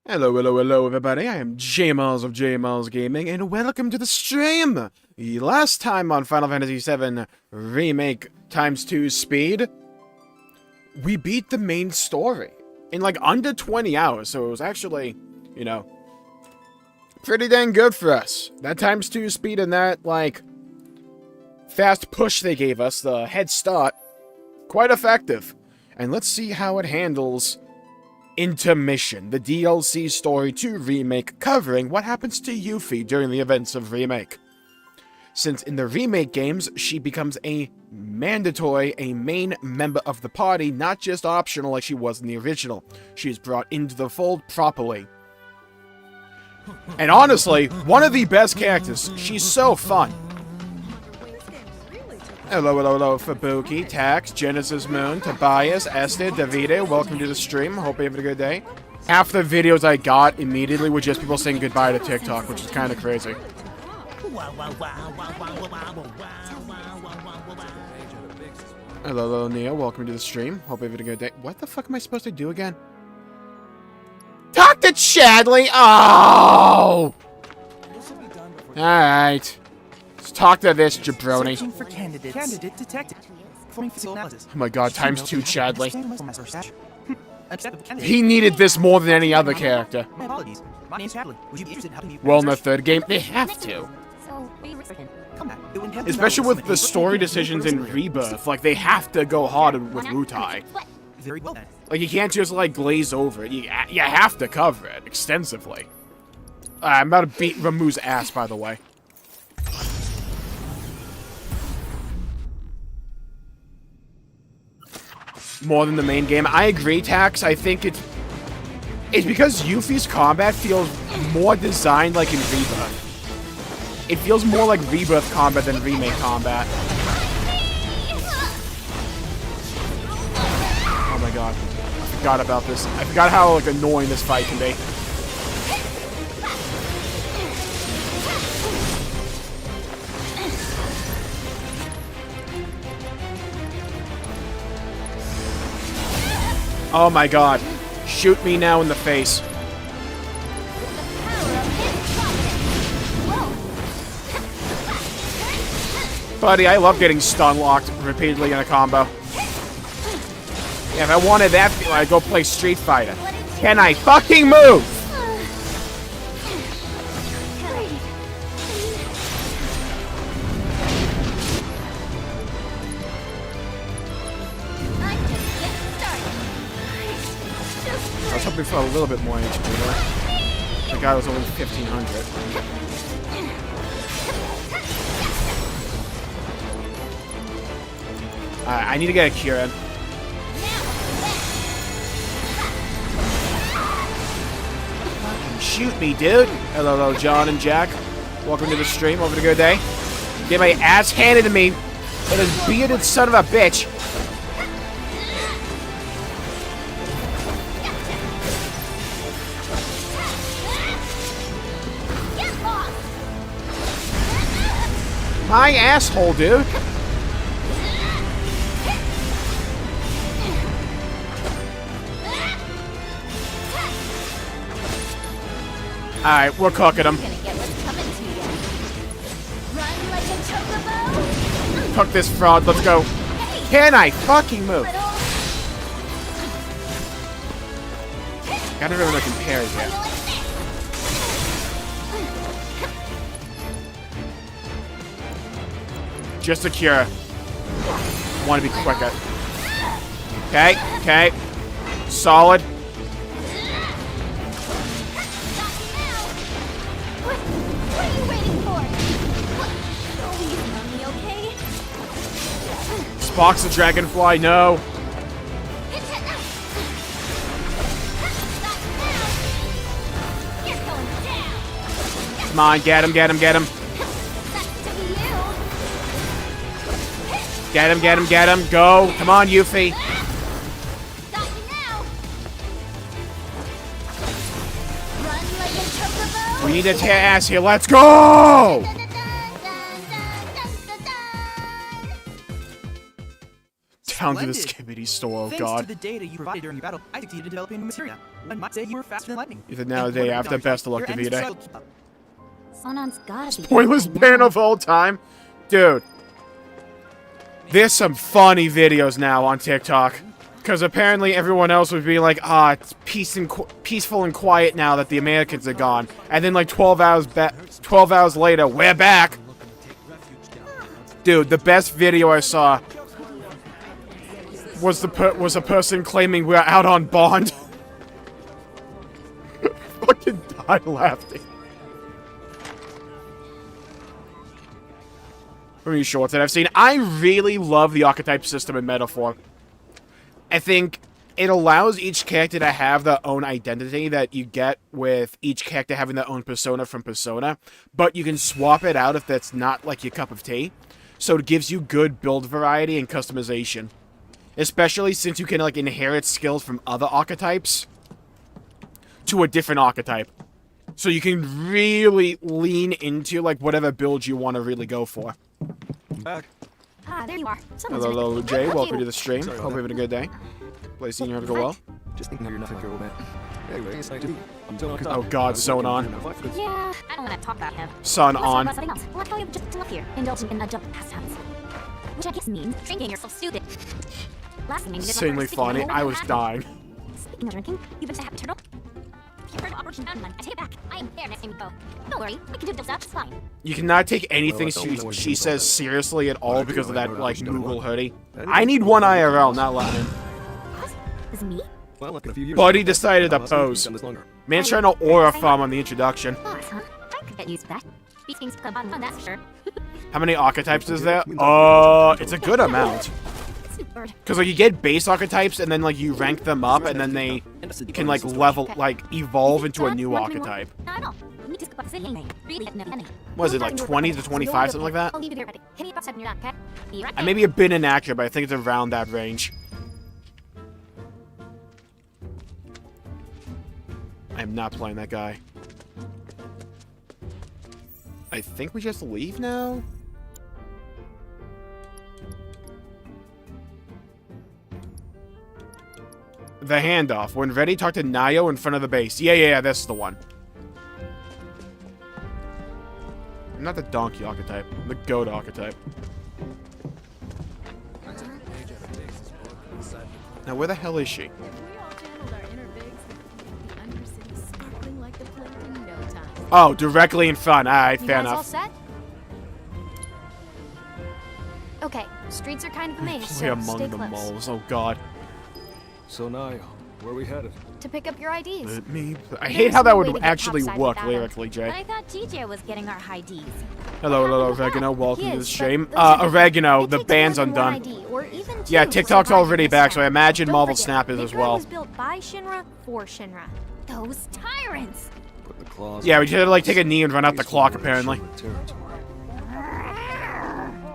Hello, everybody. I am Jmulls of Jmulls Gaming, and welcome to the stream! The last time on Final Fantasy VII Remake ×2 speed, we beat the main story in like under 20 hours, so it was actually, you know, pretty dang good for us. That ×2 speed and that, like, fast push they gave us, the head start, quite effective. And let's see how it handles Intermission, the DLC story to Remake, covering what happens to Yuffie during the events of Remake. Since in the Remake games, she becomes a mandatory, a main member of the party, not just optional like she was in the original. She is brought into the fold properly. And honestly, one of the best characters. She's so fun. Hello, Fabuki, Tax, Genesis Moon, Tobias, Esther, Davide, welcome to the stream. Hope you're having a good day. Half the videos I got immediately were just people saying goodbye to TikTok, which is kind of crazy. Hello, Neo, welcome to the stream. Hope you're having a good day. What the fuck am I supposed to do again? Talk to Chadley! Oh! Alright. Let's talk to this jabroni. For candidate detected. Oh my god, ×2 Chadley. He needed this more than any other character. Well, in the third game, they have to. Especially with the story decisions in Rebirth, like, they have to go hard with Wutai. Like, you can't just, like, glaze over it. You have to cover it extensively. I'm about to beat Ramu's ass, by the way. More than the main game. I agree, Tax. I think it's because Yuffie's combat feels more designed like in Rebirth. It feels more like Rebirth combat than Remake combat. Oh my god. I forgot about this. I forgot how, like, annoying this fight can be. Oh my god. Shoot me now in the face. Buddy, I love getting stun locked repeatedly in a combo. Yeah, if I wanted that, I'd go play Street Fighter. Can I fucking move? I was hoping for a little bit more HP there. The guy was only 1,500. Alright, I need to get a cure in. Shoot me, dude! Hello, John and Jack. Welcome to the stream. Hope you had a good day. Get my ass handed to me by this bearded son of a bitch. My asshole, dude. Alright, we're cooking him. Cook this fraud, let's go. Can I fucking move? Gotta remember to compare here. Just a cure. Want to be quicker. Okay. Solid. Box the dragonfly, no. Come on, get him. Get him, go. Come on, Yuffie. We need to tear ass here. Let's go! found through the Splendid. Skibbity store, oh Thanks god. to the data you provided during your battle, I succeeded in developing new materia. One might say you were faster than lightning. Even now, day after, best of luck to V-Day. Sonon's gotta be Pointless dead by ban now. of all time? Dude. There's some funny videos now on TikTok. Because apparently everyone else was being like, it's peaceful and quiet now that the Americans are gone. And then like 12 hours later, we're back. Dude, the best video I saw was a person claiming we're out on bond. Fucking died laughing. From these shorts that I've seen, I really love the archetype system in Metaphor. I think it allows each character to have their own identity that you get with each character having their own persona from Persona, but you can swap it out if that's not like your cup of tea. So it gives you good build variety and customization. Especially since you can like inherit skills from other archetypes to a different archetype. So you can really lean into like whatever build you want to really go for. Back. There you are. Hello, Jay. Welcome to the stream. Hope you're having a good day. Play seeing you have to go well. Just thinking how you're nothing, old man. Anyway, it's nice to meet you. I'm still on Oh god, Son on. Yeah, I don't want to talk about him. Son Let's talk on. about something else. Well, I tell you just to look here, indulging in adult pastimes. Which I guess means drinking yourself stupid. Last thing you did Insanely funny. I was dying. Speaking of drinking, you've been to Happy Turtle? If you've heard of Operation Bounty Run, I take it back. I am there next time we go. Don't worry, we can do this up, it's fine. You cannot take anything she says seriously at all because of that, like, Moogle hoodie. I need one IRL, not Latin. What? Is it me? Well, like in a few years. Buddy decided to pose. Man's trying to aura farm on the introduction. Boss, huh? I could get used to that. Beats King's Club on, that's for sure. How many archetypes is there? It's a good amount. Bird. Because, like, you get base archetypes, and then, like, you rank them up, and then they can, like, evolve into a new archetype. Was it, like, 20 to 25, something like that? I'll leave you there, Betty. Hit me outside when you're done, okay? Be right I back. may be a bit inaccurate, but I think it's around that range. I'm not playing that guy. I think we just leave now? The handoff. When ready, talk to Nayo in front of the base. Yeah, this is the one. I'm not the donkey archetype. I'm the goat archetype. Now, where the hell is she? If we all channeled our inner bigs, the Undercity sparkling like the plague in no time. Oh, directly in front. Alright, You fair guys all enough. set? Okay, streets are kind of a maze, Play so among stay the close. moles. Oh, God. So now, where are we headed? To pick up your IDs. Let me... I There's hate how that no way to would get actually topside work without 'em. lyrically, But Jay. I thought TJ was getting our high Ds. Hello, What happened to Oregano. that? Welcome He to the is, stream. but those are different. Oregano, It the takes band's more than one undone. ID, or even Yeah, two to TikTok's survive already in this back, so I town. imagine Don't Marvel forget, Snap is as Midgard well. was built by Shinra for Shinra. Those tyrants! Put the claws. Yeah, we just had to, like, take a knee and run out the clock, apparently.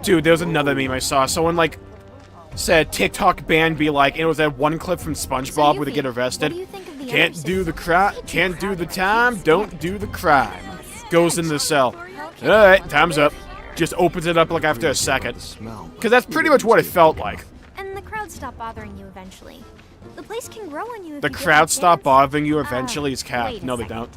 Dude, there was another meme I saw. Someone, like, said TikTok ban be like, and it was that one clip from SpongeBob where they get What arrested. do you think of the Can't Undercity? do the crime, can't do the time, don't do the crime. Goes into the cell. Alright, time's up. Just opens it up like after a second. Smell. Because that's pretty much what it felt like. And the crowd stop bothering you eventually. The place can grow on you if The you give crowd it a stop chance. bothering you eventually is wait capped. a No, they second. don't.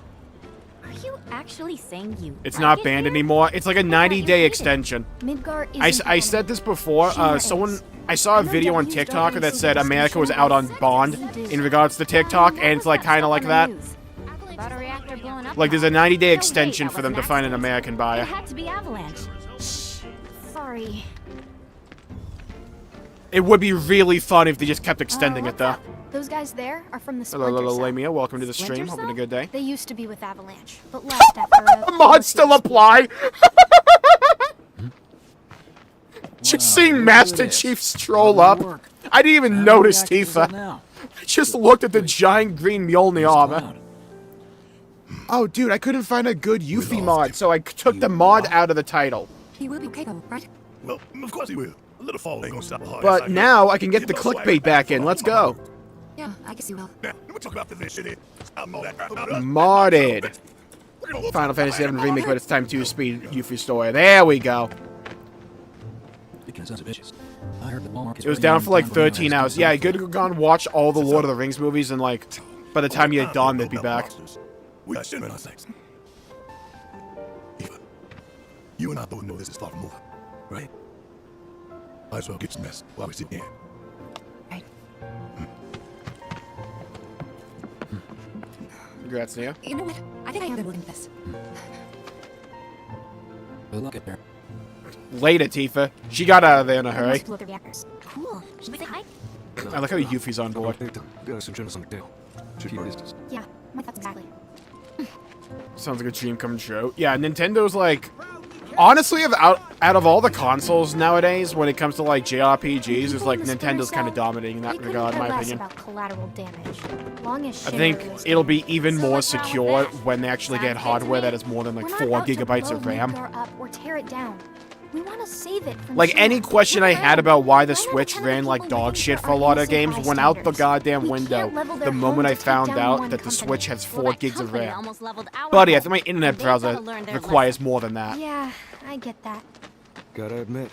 Are you actually saying you It's like not it banned here? anymore. It's like a I thought 90-day you hated it. extension. Midgar I isn't said this before. Shinra is. I saw a know video on W's TikTok don't that use said the America was Shinra out on sex bond disease. in regards to TikTok, and it's like kind of like that. About a reactor blowing up? Like there's a now. 90-day No, extension wait, for that them to wasn't find an accident. American It buyer. had to be Avalanche. Sorry. It would be really fun if they just kept extending it What's though. up? Those guys there are from the Hello, Splinter Cell. Lamia. Welcome to the stream. Splinter Hoping a Cell? good day. They used to be with Avalanche, but left after a Mods still apply. Just seeing Master Chief stroll up. I didn't even notice Tifa. I just looked at the giant green Mjolnir armor. Oh, dude, I couldn't find a good Yuffie mod, so I took the mod out of the title. He will be okay though, right? Well, of course he will. A little fall ain't gonna stop a heart. But now I can get the clickbait back in. Let's go. Yeah, I guess you will. Now, let me talk about this shit. Modded. Final Fantasy VII Remake, but it's time to speed Yuffie Story. There we go. Speaking of sons of bitches. I heard the Walmart It was down for like 13 hours. Yeah, you could go and watch all the Lord of the Rings movies, and like, by the time you're done, they'd be back. We got shit on our sex. Eva, you and I both know this is far from over, right? Might as well get some rest while we sit here. Right. Congrats, Nia. You know what? I think I have been looking at this. Good luck at there. Later, Tifa. She got out of there in a hurry. Blow the reactors. Cool. Should we say hi? I like how Yuffie's on board. Yeah, my thoughts exactly. Sounds like a dream come true. Yeah, Nintendo's like... Honestly, out of all the consoles nowadays, when it comes to like JRPGs, it's like Nintendo's kind of dominating in that regard, in my opinion. About collateral damage. Long as I think it'll be even more secure when they actually get hardware that is more than like 4 gigabytes of RAM. Or tear it down. We want to save it from Like, any question I had about why the Switch ran like dog shit for a lot of games went out the goddamn window the moment I found out that the Switch has 4 gigs of RAM. Buddy, I think my internet browser requires more than that. Yeah, I get that. Gotta admit,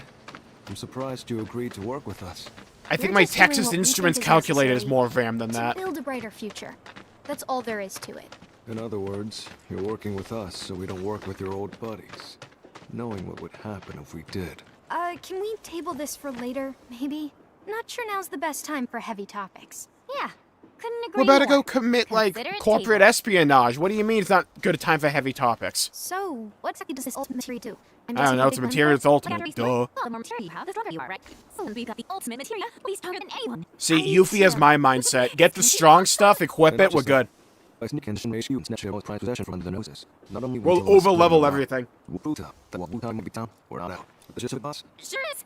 I'm surprised you agreed to work with us. I think We're my just doing Texas what we Instruments think is calculator is necessary more RAM than to that. build a brighter future. That's all there is to it. In other words, you're working with us so we don't work with your old buddies. Knowing what would happen if we did. Can we table this for later, maybe? Not sure now's the best time for heavy topics. Yeah, couldn't agree We're about to more. go commit, like, Consider it corporate tabled. espionage. What do you mean it's not good a time for heavy topics? So, what exactly does this ultimate material do? I'm I don't guessing know, the it's a big material, it's one? ultimate. Duh. Well, the more material you have, the stronger you are, right? So we've got the ultimate material, we stronger than anyone. See, Yuffie has my mindset. Get the strong stuff, equip it, we're good. By sneak and snatch you and snatch your prized possession from under their noses. Not only We'll over-level everything. We're not out. The gist of it, boss? Sure is.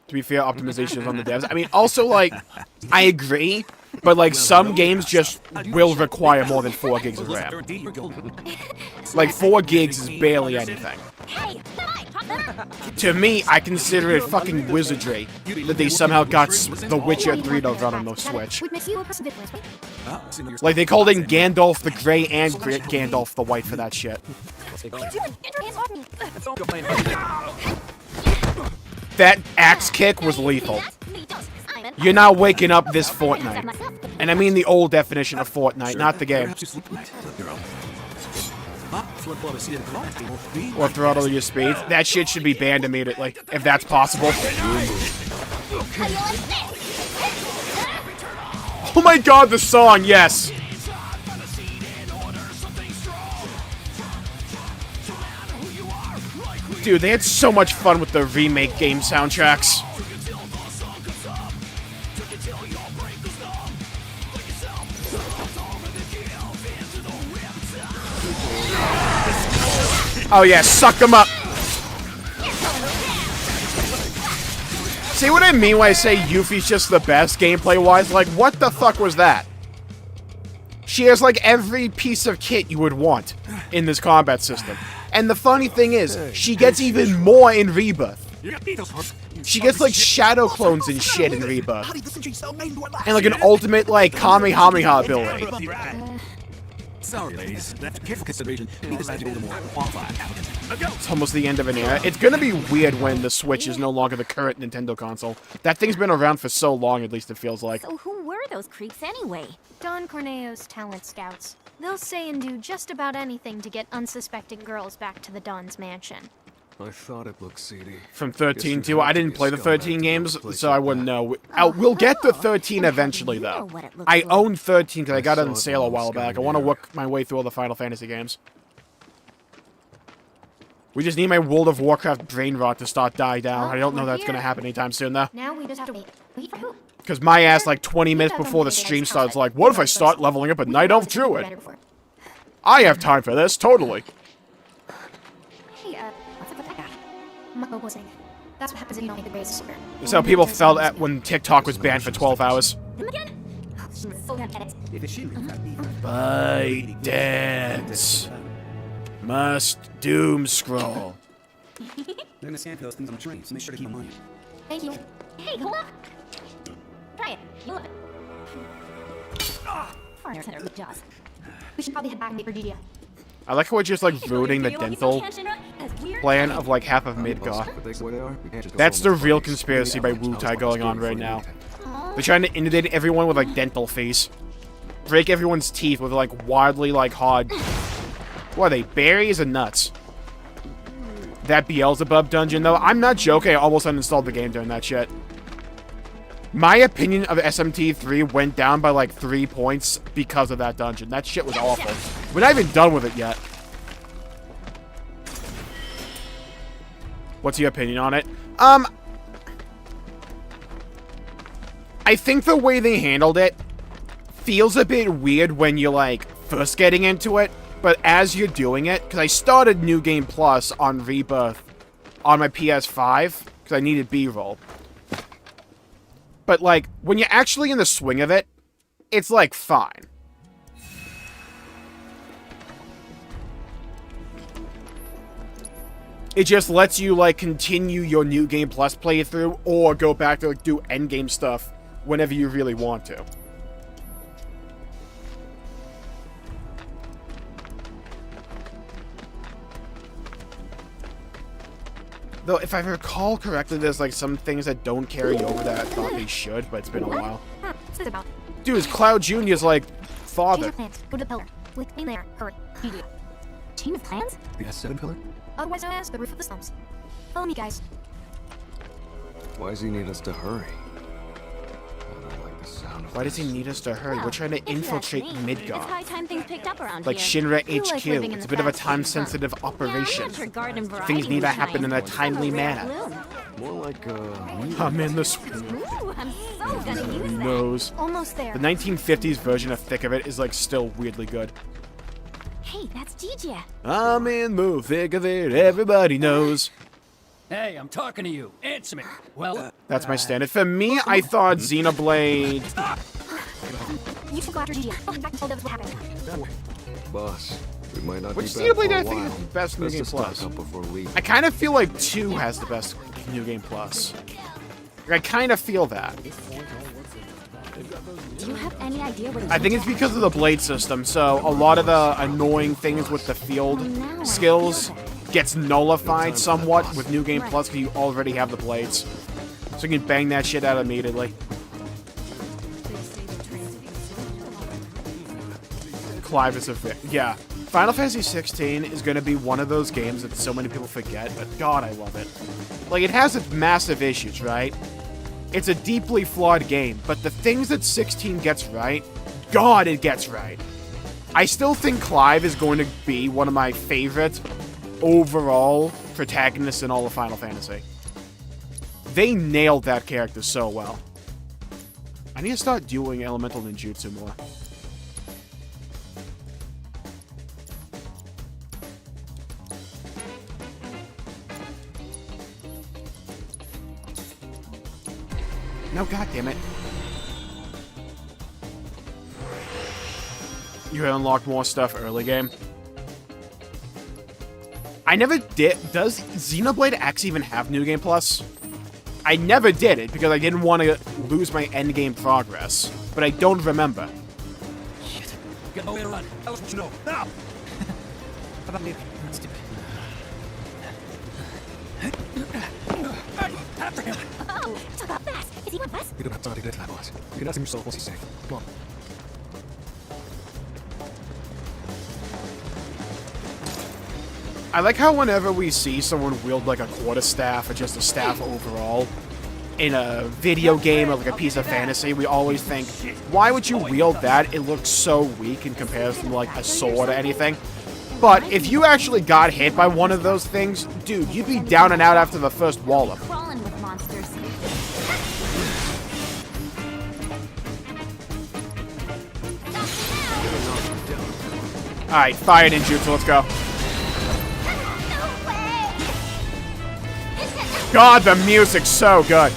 To be fair, optimization is on the devs. I mean, also, like, I agree, but, like, some games just will require more than 4 gigs of RAM. Like, 4 gigs is barely anything. Hey, To me, I consider it fucking wizardry that they somehow got The Witcher 3 to run on the Switch. Would miss you a person right? Like, they called in Gandalf the Grey and Gandalf the White for that shit. That axe kick was lethal. You're not waking up this Fortnite. And I mean the old definition of Fortnite, not the game. Or throttle your speed. That shit should be banned immediately, if that's possible. Oh my god, the song, yes! Dude, they had so much fun with the Remake game soundtracks. Oh yeah, suck them up. See what I mean when I say Yuffie's just the best gameplay-wise? Like, what the fuck was that? She has, like, every piece of kit you would want in this combat system. And the funny thing is, she gets even more in Rebirth. She gets, like, shadow clones and shit in Rebirth. And, like, an ultimate, like, Kamehameha ability. Sorry, ladies. After careful consideration, we decided to go the more qualified applicant. It's almost the end of an era. It's gonna be weird when the Switch is no longer the current Nintendo console. That thing's been around for so long, at least it feels like. So who were those creeps anyway? Don Corneo's talent scouts. They'll say and do just about anything to get unsuspecting girls back to the Don's mansion. I thought it looked seedy. From 13 too. I didn't play the 13 games, so I wouldn't know. We'll get the 13 eventually, though. I own 13 because I got it on sale a while back. I want to work my way through all the Final Fantasy games. We just need my World of Warcraft brain rot to start die down. I don't know that's going to happen anytime soon, though. Now we just have to wait. Wait for who? Because my ass, like 20 minutes before the stream starts, like, what if I start leveling up a Night Elf Druid? I have time for this, totally. Hey, what's up with that guy? Mako was saying. That's what happens if you don't make the grades super. That's how people felt at when TikTok was banned for 12 hours. Him again? So good at it. If it's you, By dance. Must doom scroll. they're gonna scan those things on the train, so make sure to keep them on you. Thank you. Hey, hold up! Try it. You love it. Foreigner center with jaws. We should probably head back and wait for Gigia. I like how we're just like ruining the dental plan of like half of Midgar. That's the real conspiracy by Wu-Tai going on right now. They're trying to inundate everyone with like dental fees. Break everyone's teeth with like wildly like hard... What are they, berries and nuts? That Beelzebub dungeon though, I'm not joking, I almost uninstalled the game during that shit. My opinion of SMT3 went down by like 3 points because of that dungeon. That shit was awful. We're not even done with it yet. What's your opinion on it? I think the way they handled it feels a bit weird when you're like first getting into it, but as you're doing it, because I started New Game Plus on Rebirth on my PS5 because I needed B-roll. But, like, when you're actually in the swing of it, it's, like, fine. It just lets you, like, continue your New Game Plus playthrough or go back to, like, do endgame stuff whenever you really want to. Though, if I recall correctly, there's, like, some things that don't carry over that I thought they should, but it's been a while. Dude, it's Cloud Jr.'s, like, father. Go to the pillar. With me there. Hurry. Chain of plans? The S7 pillar? Otherwise known as the roof of the slums. Follow me, guys. Why does he need us to hurry? I don't like the sound of Why does he need us to hurry? We're trying to infiltrate It's Midgar. high time things picked up around Like here. Shinra You like HQ. living in It's a the bit of a fast-paced time-sensitive Yeah, I'm operation. not your garden variety Things need to moonshine. happen in a timely Some rare manner. bloom. More like I'm in the Ooh, I'm so gonna use that. nose. Almost there. The 1950s version of Thick of It is, like, still weirdly good. Hey, that's DJ. I'm in the thick of it, everybody knows. Hey, I'm talking to you. Answer me. Well, That's my standard. For me, I thought Xenoblade... You should go after Gigi. I'll be back and tell Devs what happened. Boss, we might not Which be back Xenoblade for a I think while. is the best New Best Game to stock Plus. up before leaving. I kind of feel like 2 has the best New Game Plus. I kind of feel that. Do you have any idea what I think it's because of the blade system, so a lot of the annoying things with the field skills gets nullified somewhat with New Game Plus because you already have the blades. So you can bang that shit out immediately. Clive is a yeah. Final Fantasy 16 is going to be one of those games that so many people forget, but God, I love it. Like, it has its massive issues, right? It's a deeply flawed game, but the things that 16 gets right, God, it gets right. I still think Clive is going to be one of my favorite overall protagonists in all of Final Fantasy. They nailed that character so well. I need to start doing elemental ninjutsu more. No, goddammit. You have unlocked more stuff early game. I never did. Does Xenoblade X even have New Game Plus? I never did it because I didn't want to lose my endgame progress. But I don't remember. Got nowhere to run. I was what you know. Now! how about me? Let's do it. After him! Oh, talk about fast. Is he went fast? You don't have time to get to that, boss. You can ask him yourself once he's safe. Come on. I like how whenever we see someone wield like a quarterstaff or just a staff overall in a video game or like a piece of fantasy, we always think, why would you wield that? It looks so weak in comparison to like a sword or anything. But if you actually got hit by one of those things, dude, you'd be down and out after the first wallop. Crawling with monsters. Alright, fire ninjutsu, let's go. No way! God, the music's so good.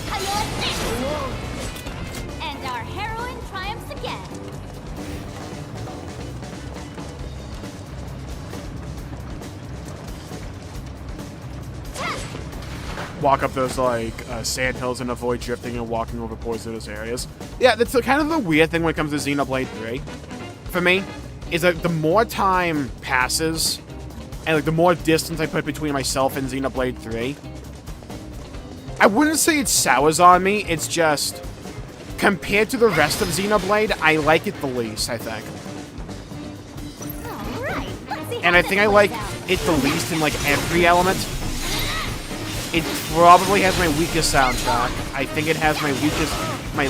And our heroine triumphs again. Walk up those like sand hills and avoid drifting and walking over poisonous areas. Yeah, that's kind of the weird thing when it comes to Xenoblade 3 for me, is that the more time passes and like the more distance I put between myself and Xenoblade 3, I wouldn't say it sours on me. It's just compared to the rest of Xenoblade, I like it the least, I think. Alright, let's see And how I think this I like works out. it the least in like every element. It probably has my weakest soundtrack. I think it has my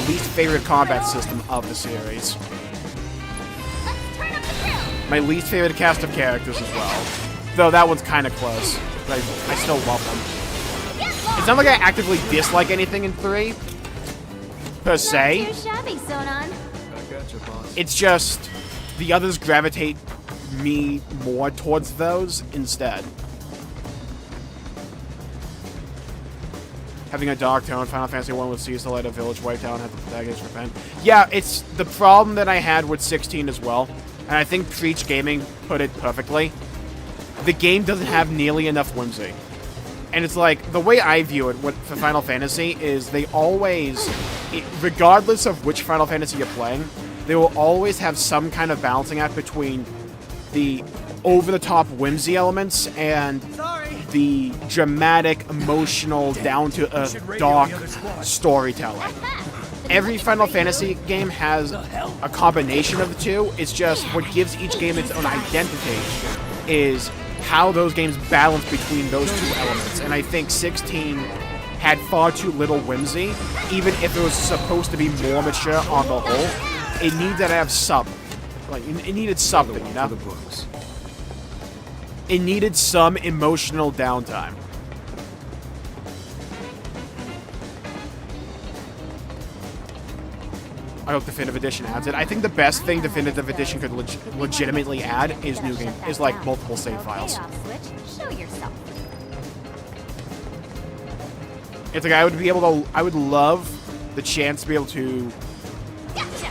least favorite combat system of the series. Let's turn up the grill. My least favorite cast of characters as well. Though that one's kind of close. But I still love them. Get lost. It's not like I actively dislike anything in 3, per Not se. too shabby, Sonon. I got you, boss. It's just the others gravitate me more towards those instead. Having a dark tone, Final Fantasy 1 with Cecil at a village wiped out and had the protagonist repent. Yeah, it's the problem that I had with 16 as well, and I think Preach Gaming put it perfectly. The game doesn't have nearly enough whimsy. And it's like, the way I view it for Final Fantasy is they always, regardless of which Final Fantasy you're playing, they will always have some kind of balancing act between the over-the-top whimsy elements and the dramatic, emotional, down-to-earth, dark storytelling. Every Final Fantasy game has a combination of the two. It's just what gives each game its own identity is how those games balance between those two elements. And I think 16 had far too little whimsy, even if it was supposed to be more mature on the whole. It needed to have something. Like, it needed something, you know? For the books. It needed some emotional downtime. I hope Definitive Edition adds it. I think the best thing Definitive Edition could legitimately add is new game, is like multiple save files. Okay, off switch. Show yourself. It's like I would love the chance to be able to Gotcha.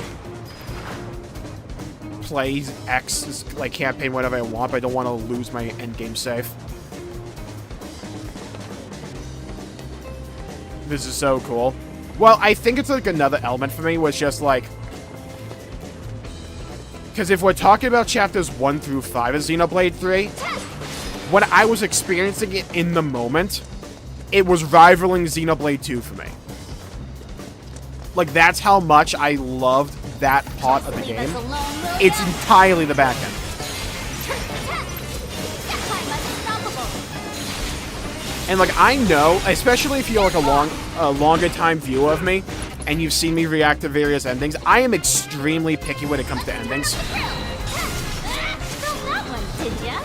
play X's like campaign whatever I want, but I don't want to lose my endgame save. This is so cool. Well, I think it's like another element for me was just like, because if we're talking about chapters 1 through 5 of Xenoblade 3, when I was experiencing it in the moment, it was rivaling Xenoblade 2 for me. Like, that's how much I loved that part of the Leave game. us alone, will It's ya? entirely the back end. That time was unstoppable. And like I know, especially if you're like a longer time viewer of me, and you've seen me react to various endings, I am extremely picky when it comes to endings. Felt that one, did ya?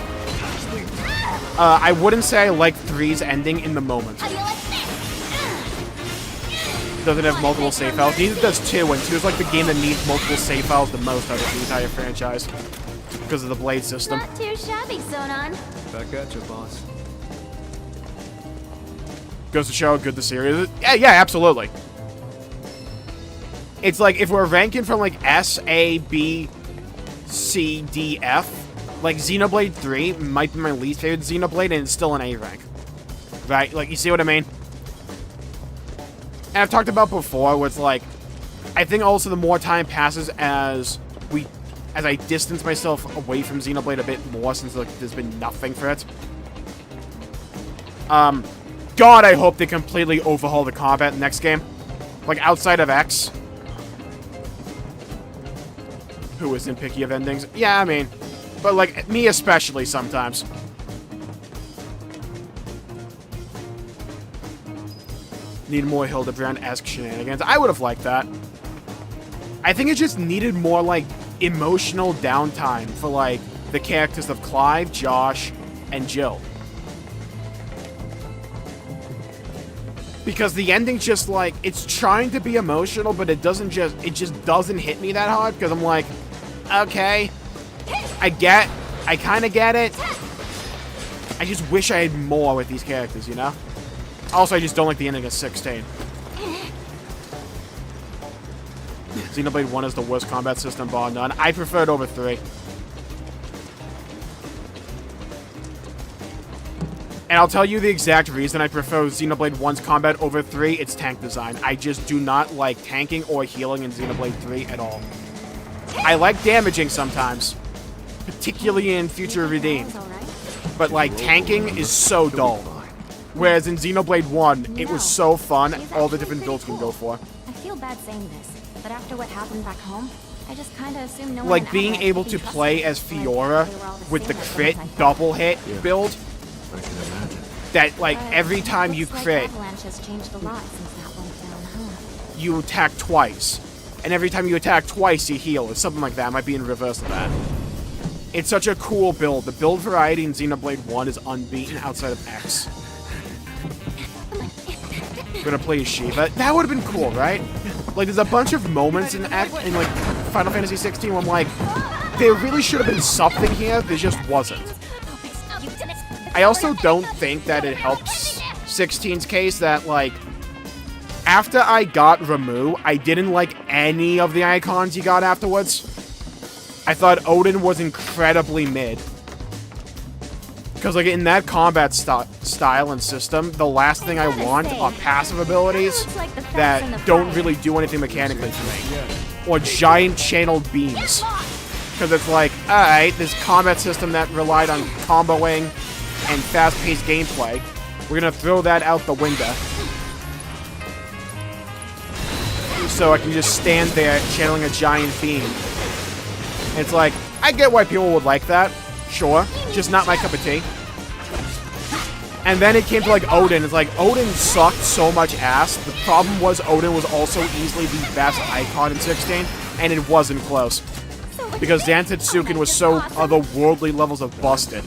I wouldn't say I like 3's ending in the moment. How do you like this? Doesn't have multiple save files. Neither does 2, and 2 is like the game that needs multiple save files the most out of the entire franchise. Because of the blade system. Not too shabby, Sonon. Back at you, boss. Goes to show how good the series is. Yeah, absolutely. It's like, if we're ranking from like S, A, B, C, D, F, like Xenoblade 3 might be my least favorite Xenoblade, and it's still an A rank. Right? Like, you see what I mean? And I've talked about before, where it's like, I think also the more time passes as I distance myself away from Xenoblade a bit more, since like there's been nothing for it. God, I hope they completely overhaul the combat in the next game. Like, outside of X. Who isn't picky of endings? Yeah, I mean, but like, me especially sometimes. Need more Hildebrand-esque shenanigans. I would have liked that. I think it just needed more, like, emotional downtime for, like, the characters of Clive, Josh, and Jill. Because the ending's just, like, it's trying to be emotional, but it just doesn't hit me that hard, because I'm like, okay, I kind of get it. I just wish I had more with these characters, you know? Also, I just don't like the ending of 16. Xenoblade 1 is the worst combat system bar none. I prefer it over 3. And I'll tell you the exact reason I prefer Xenoblade 1's combat over 3. It's tank design. I just do not like tanking or healing in Xenoblade 3 at all. I like damaging sometimes. Particularly in Future Redeemed. All right. but like tanking is so dull. Whereas in Xenoblade 1, it was so fun, all the different builds you can go for. I feel bad saying this, but after what happened back home, I just kind of assumed no one Like in being Avalanche able could to be play trusted. as Fiora with the crit double hit build, I can imagine. that like But every time you looks like crit, Avalanche has changed a lot since that went down, huh? you attack twice. And every time you attack twice, you heal, or something like that. It might be in reverse of that. It's such a cool build. The build variety in Xenoblade 1 is unbeaten outside of X. We're gonna play as Shiva. That would have been cool, right? Like, there's a bunch of moments in like Final Fantasy 16 where I'm like, there really should have been something here. There just wasn't. I also don't think that it helps 16's case that, like, after I got Ramuh, I didn't like any of the icons you got afterwards. I thought Odin was incredibly mid. Because, like, in that combat style and system, the last thing I want are passive abilities that don't really do anything mechanically for me. Or giant channeled beams. Because it's like, alright, this combat system that relied on comboing and fast-paced gameplay, we're gonna throw that out the window. So I can just stand there channeling a giant beam. It's like, I get why people would like that. Sure. Just not my cup of tea. And then it came to, like, Odin. It's like, Odin sucked so much ass. The problem was Odin was also easily the best icon in 16, and it wasn't close. Because Zantetsuken was so otherworldly levels of busted.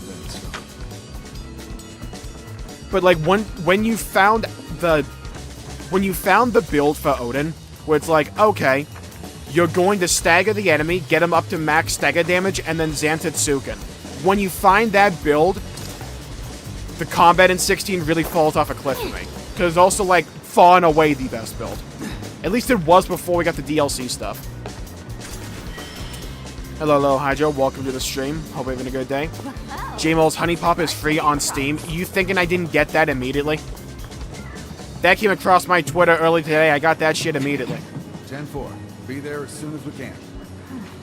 But, like, when you found the build for Odin, where it's like, okay, you're going to stagger the enemy, get him up to max stagger damage, and then Zantetsuken. When you find that build, the combat in 16 really falls off a cliff for me. Because it's also, like, far and away the best build. At least it was before we got the DLC stuff. Hello, Hydro. Welcome to the stream. Hope you're having a good day. Jmulls Honey Pop is free on Steam. You thinking I didn't get that immediately? That came across my Twitter early today. I got that shit immediately. 10-4. Be there as soon as we can.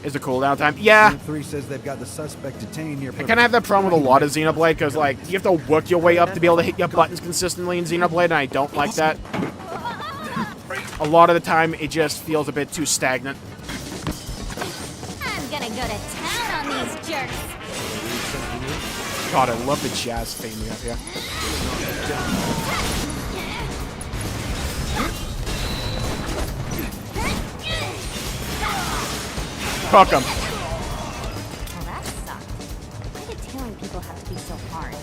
Is the cooldown time? Yeah. 3 says they've got the suspect detained near. I kind of have that problem with a lot of Xenoblade, because, like, you have to work your way up to be able to hit your buttons consistently in Xenoblade, and I don't like that. A lot of the time, it just feels a bit too stagnant. I'm gonna go to town on these jerks. God, I love the jazz theme we have here. Fuck him. Well, that sucked. Why did tailing people have to be so hard?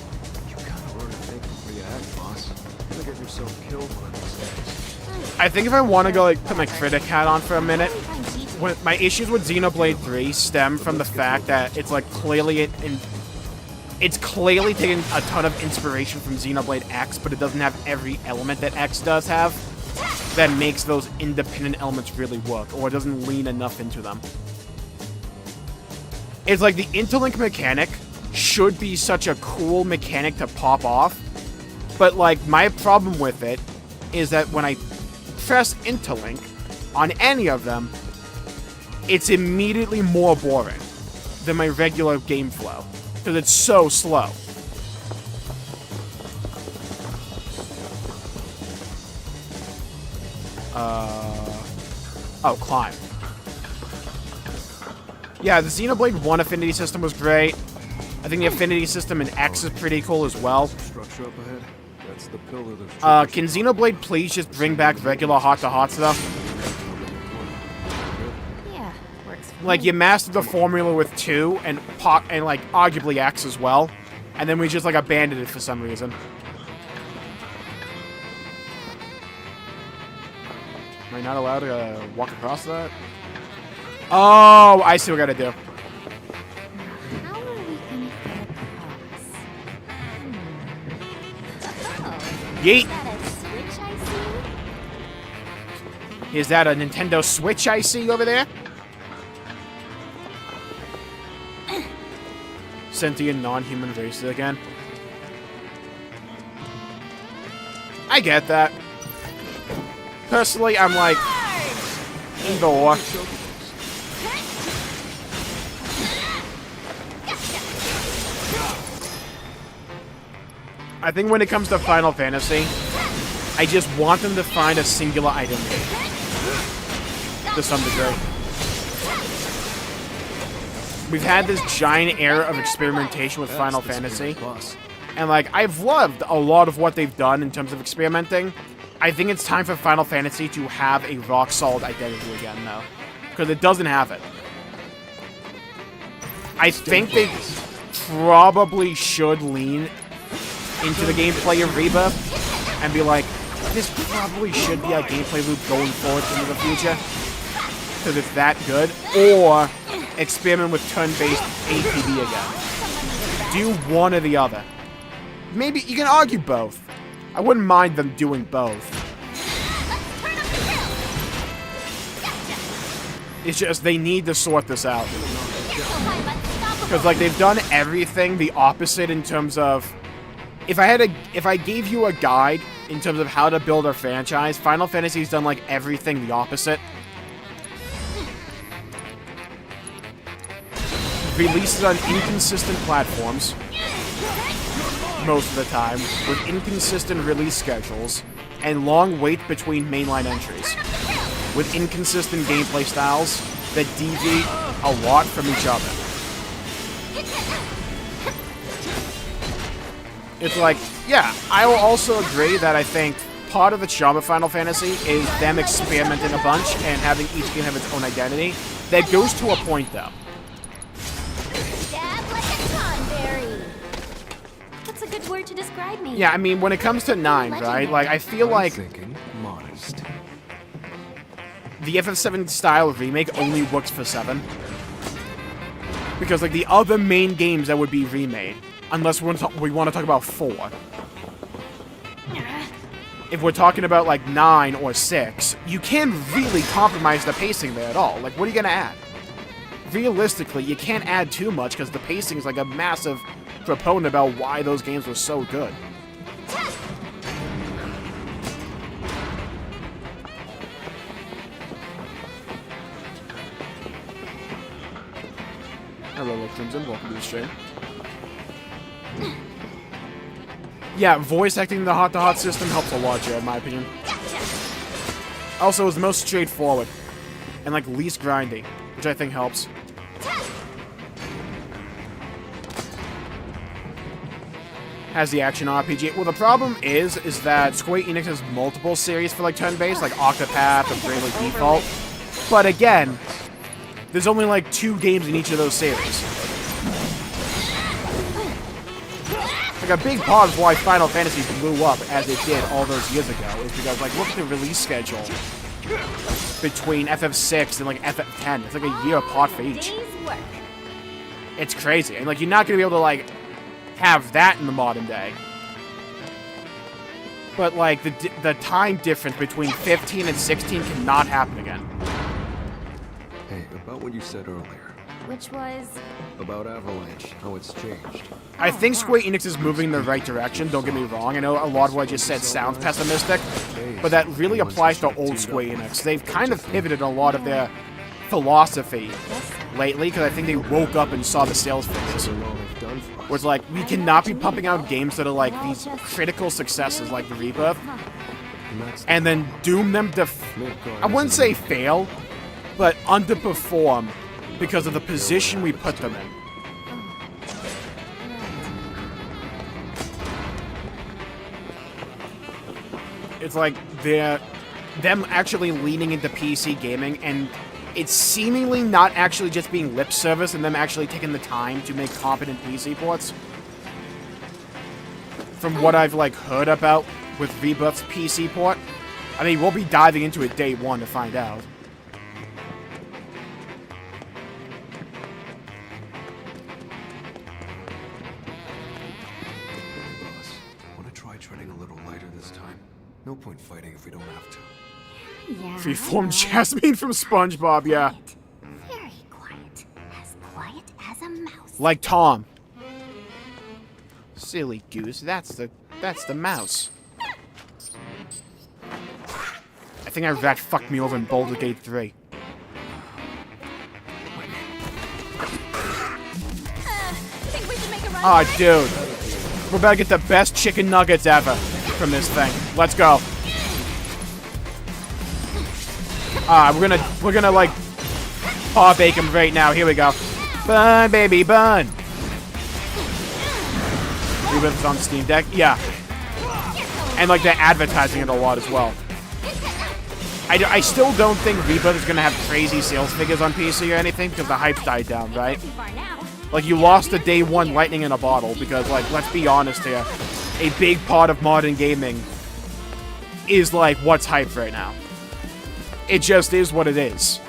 You kind of learn to think before you act, boss. You'll get yourself killed one of these days. I think if I want to go, like, put my critic hat on for a minute, when my issues with Xenoblade 3 stem from the fact that it's, like, it's clearly taking a ton of inspiration from Xenoblade X, but it doesn't have every element that X does have that makes those independent elements really work, or it doesn't lean enough into them. It's like the interlink mechanic should be such a cool mechanic to pop off, but, like, my problem with it is that when I press interlink on any of them, it's immediately more boring than my regular game flow, because it's so slow. Oh, climb. Yeah, the Xenoblade 1 affinity system was great. I think the affinity system in X is pretty cool as well. Structure up ahead. That's the pillar that's Can Xenoblade please just bring back regular hot-to-hot stuff? Yeah, works for Like, me. you mastered the formula with 2 and like, arguably X as well. And then we just, like, abandoned it for some reason. Am I not allowed to walk across that? Oh, I see what I gotta do. How are we gonna get across? Oh, Yeet! is that a switch I see? Is that a Nintendo Switch I see over there? Sentient non-human races again. I get that. Personally, I'm like, either or. I think when it comes to Final Fantasy, I just want them to find a singular identity. To some degree. We've had this giant era of experimentation with Final Fantasy. And, like, I've loved a lot of what they've done in terms of experimenting. I think it's time for Final Fantasy to have a rock-solid identity again, though. Because it doesn't have it. I think they probably should lean into the gameplay of Rebirth and be like, this probably should be a gameplay loop going forward into the future. Because it's that good. Or experiment with turn-based ATB again. Do one or the other. Maybe you can argue both. I wouldn't mind them doing both. It's just they need to sort this out. Because like they've done everything the opposite in terms of if I gave you a guide in terms of how to build a franchise, Final Fantasy's done like everything the opposite. Releases on inconsistent platforms most of the time, with inconsistent release schedules, and long wait between mainline entries, with inconsistent gameplay styles that deviate a lot from each other. It's like, yeah, I will also agree that I think part of the charm of Final Fantasy is them experimenting a bunch and having each game have its own identity. That goes to a point, though. That's a good word to describe me. Yeah, I mean, when it comes to 9, right? Like, I feel like modest. the FF7 style remake only works for 7. Because, like, the other main games that would be remade, unless we want to talk about 4. If we're talking about, like, 9 or 6, you can't really compromise the pacing there at all. Like, what are you going to add? Realistically, you can't add too much because the pacing is, like, a massive proponent about why those games were so good. Hello, Crimson. Welcome to the stream. Yeah, voice acting in the hot-to-hot system helps a lot here, in my opinion. Also, it's the most straightforward. And, like, least grindy, which I think helps. Has the action RPG. Well, the problem is that Square Enix has multiple series for, like, turn-based, like Octopath or Bravely Default. But again, there's only, like, 2 games in each of those series. Like, a big part of why Final Fantasy blew up as it did all those years ago is because, like, look at the release schedule between FF6 and, like, FF10. It's, like, a year apart for each. It's crazy. And, like, you're not going to be able to, like, have that in the modern day. But, like, the time difference between 15 and 16 cannot happen again. Hey, about what you said earlier. Which was... About Avalanche, how it's changed. I think Square Enix is moving in the right direction, don't get me wrong. I know a lot of what I just said sounds pessimistic, but that really applies to old Square Enix. They've kind of pivoted a lot of their philosophy lately, because I think they woke up and saw the sales figures. Where it's like, we cannot be pumping out games that are like these critical successes like the Rebirth, and then doom them to, I wouldn't say fail, but underperform because of the position we put them in. It's like them actually leaning into PC gaming, and it's seemingly not actually just being lip service and them actually taking the time to make competent PC ports. From what I've like heard about with Rebirth's PC port, I mean, we'll be diving into it day 1 to find out. No point fighting if we don't have to. Yeah. Freeform Jasmine from SpongeBob, yeah. Very quiet. As quiet as a mouse. Like Tom. Silly goose, that's the mouse. I think that fucked me over in Baldur's Gate 3. Think we should make a run Aw, for it? dude. We're about to get the best chicken nuggets ever from this thing. Let's go. We're gonna like paw bake him right now. Here we go. Bun, baby, bun. Rebirth is on Steam Deck. Yeah. And like they're advertising it a lot as well. I still don't think Rebirth is gonna have crazy sales figures on PC or anything because the hype's died down, right? Like, you lost the day one lightning in a bottle because, like, let's be honest here. A big part of modern gaming is, like, what's hyped right now. It just is what it is.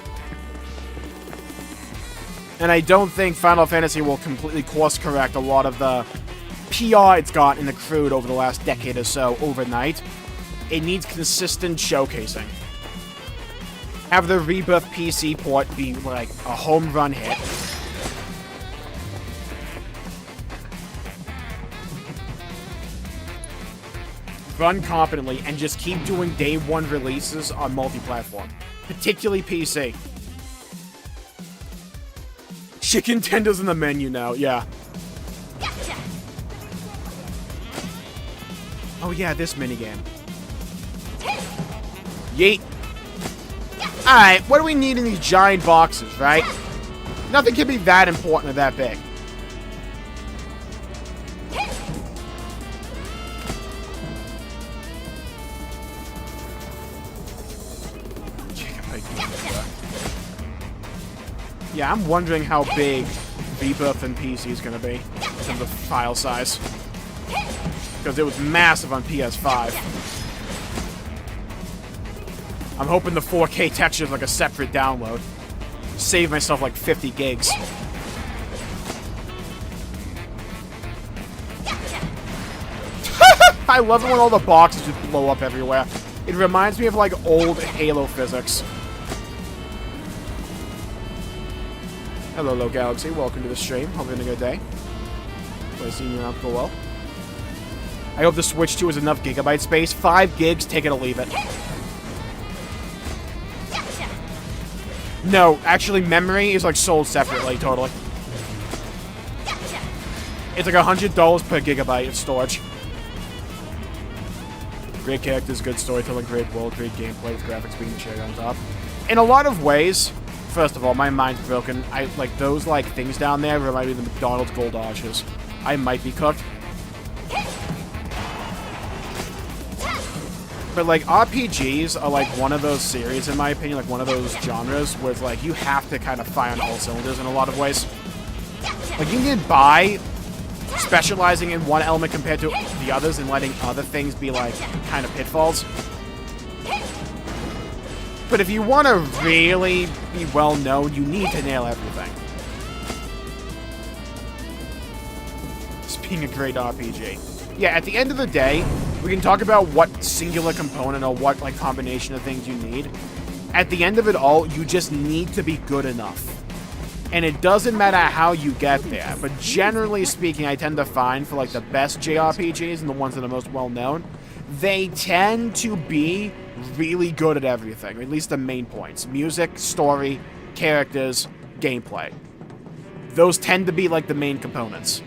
And I don't think Final Fantasy will completely course correct a lot of the PR it's gotten accrued over the last decade or so overnight. It needs consistent showcasing. Have the Rebirth PC port be, like, a home run hit. Run competently, and just keep doing day one releases on multi-platform. Particularly PC. Chicken tenders in the menu now, yeah. Oh yeah, this minigame. Yeet. Alright, what do we need in these giant boxes, right? Nothing can be that important or that big. Yeah, I'm wondering how big Rebirth and PC is going to be in terms of file size. Because it was massive on PS5. I'm hoping the 4K texture is like a separate download. Save myself like 50 gigs. I love it when all the boxes just blow up everywhere. It reminds me of like old Halo physics. Hello, Low Galaxy. Welcome to the stream. Hope you're having a good day. Please see you around below. I hope the Switch 2 is enough gigabyte space. 5 gigs, take it or leave it. No, actually, memory is like sold separately, totally. It's like $100 per gigabyte of storage. Great characters, good storytelling, great world, great gameplay with graphics being the cherry on top. In a lot of ways, first of all, my mind's broken. I like those like things down there remind me of the McDonald's gold arches. I might be cooked. But like RPGs are like one of those series, in my opinion, like one of those genres where it's like you have to kind of fire on all cylinders in a lot of ways. Like you can get by specializing in one element compared to the others and letting other things be like kind of pitfalls. But if you want to really be well known, you need to nail everything. It's being a great RPG. Yeah, at the end of the day, we can talk about what singular component or what like combination of things you need. At the end of it all, you just need to be good enough. And it doesn't matter how you get there, but generally speaking, I tend to find for like the best JRPGs and the ones that are most well known, they tend to be really good at everything, or at least the main points. Music, story, characters, gameplay. Those tend to be like the main components.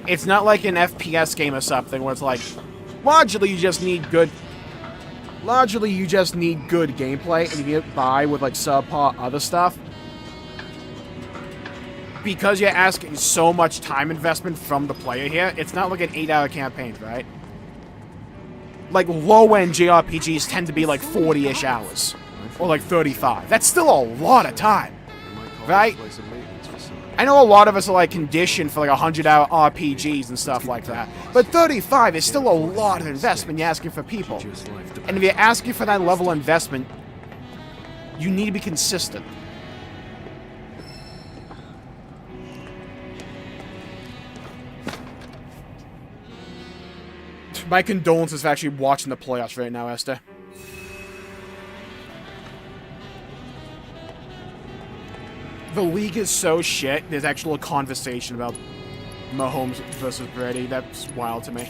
It's not like an FPS game or something where it's like, largely you just need good gameplay and you get by with like subpar other stuff. Because you're asking so much time investment from the player here, it's not like an 8-hour campaign, right? Like low-end JRPGs tend to be like 40-ish hours. Or like 35. That's still a lot of time, right? I know a lot of us are like conditioned for like 100-hour RPGs and stuff like that, but 35 is still a lot of investment you're asking for people. And if you're asking for that level of investment, you need to be consistent. My condolences for actually watching the playoffs right now, Esther. The league is so shit, there's actually a conversation about Mahomes versus Brady. That's wild to me.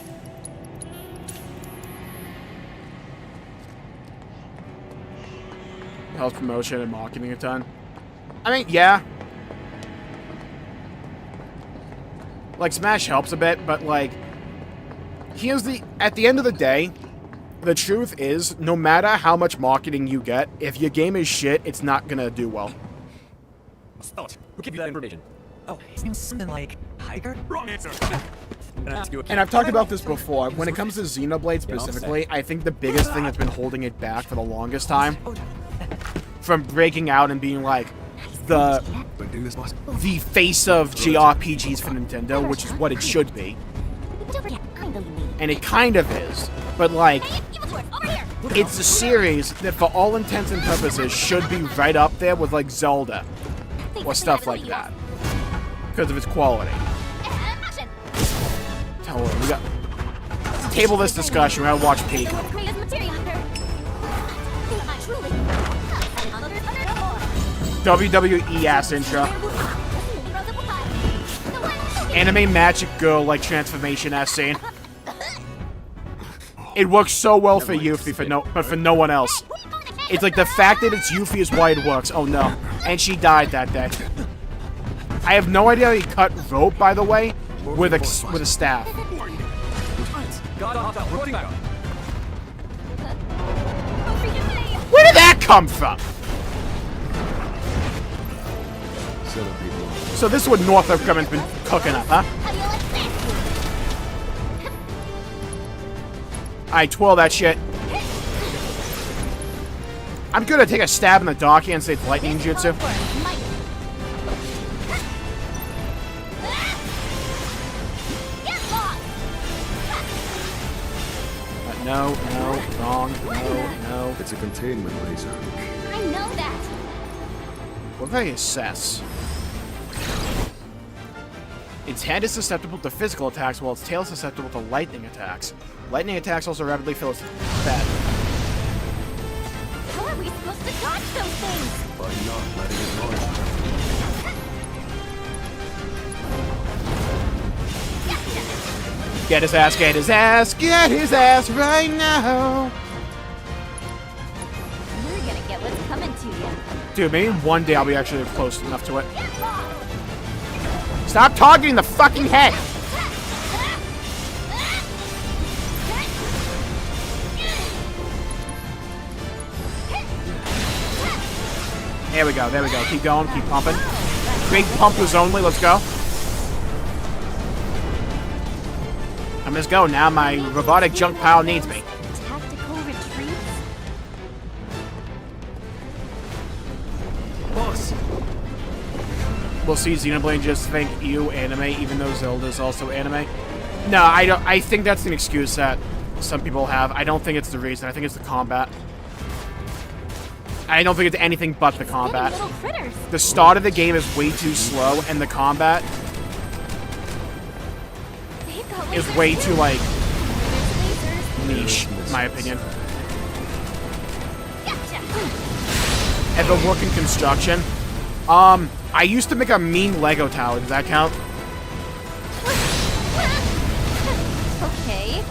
helps promotion and marketing a ton. I mean, yeah. Like, Smash helps a bit, but, like, at the end of the day, the truth is, no matter how much marketing you get, if your game is shit, it's not gonna do well. Oh, who gave you that information? Oh, his name's something like Tiger? Wrong answer. And I've talked about this before. When it comes to Xenoblade specifically, I think the biggest thing that's been holding it back for the longest time from breaking out and being like the face of JRPGs for Nintendo, which is what it should be. And it kind of is. But like, it's a series that for all intents and purposes should be right up there with like Zelda or stuff like that. Because of its quality. Tell her, we got... Table this discussion, we gotta watch Peak. WWE ass intro. Anime magic girl like transformation ass scene. It works so well for Yuffie, but for no one else. It's like the fact that it's Yuffie is why it works. Oh no. And she died that day. I have no idea how he cut rope, by the way, with a staff. Where did that come from? So this is what Northrop Grumman's been cooking up, huh? Alright, twirl that shit. I'm gonna take a stab in the docky and say it's lightning jutsu. No, wrong, no. It's a containment laser. I know that. What if I assess? Its head is susceptible to physical attacks, while its tail is susceptible to lightning attacks. Lightning attacks also rapidly fill its bed. How are we supposed to dodge those things? By not letting it launch. Get his ass, get his ass, get his ass right now! You're gonna get what's coming to you. Dude, maybe one day I'll be actually close enough to it. Stop targeting the fucking head! There we go. Keep going, keep pumping. Big pumpers only, let's go. I'm just go now, my robotic junk pile needs me. Tactical retreats? Boss. We'll see Xenoblade just think ew anime, even though Zelda's also anime. No, I don't. I think that's an excuse that some people have. I don't think it's the reason. I think it's the combat. I don't think it's anything but the combat. The start of the game is way too slow, and the combat is way too, like, niche, in my opinion. Ever work in construction? I used to make a mean Lego tower. Does that count? Okay.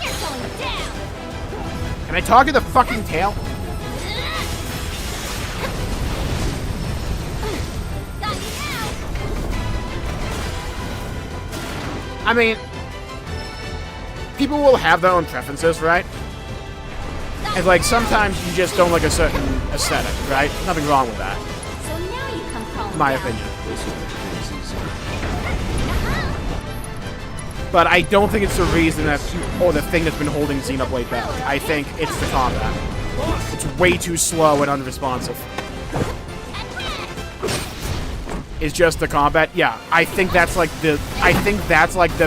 You're going down. Can I target the fucking tail? Got you now. I mean, people will have their own preferences, right? And, like, sometimes you just don't like a certain aesthetic, right? Nothing wrong with that. So now you come calling My down. opinion. But I don't think it's the reason that, or the thing that's been holding Xenoblade back. I think it's the combat. It's way too slow and unresponsive. Is just the combat? Yeah, I think that's like the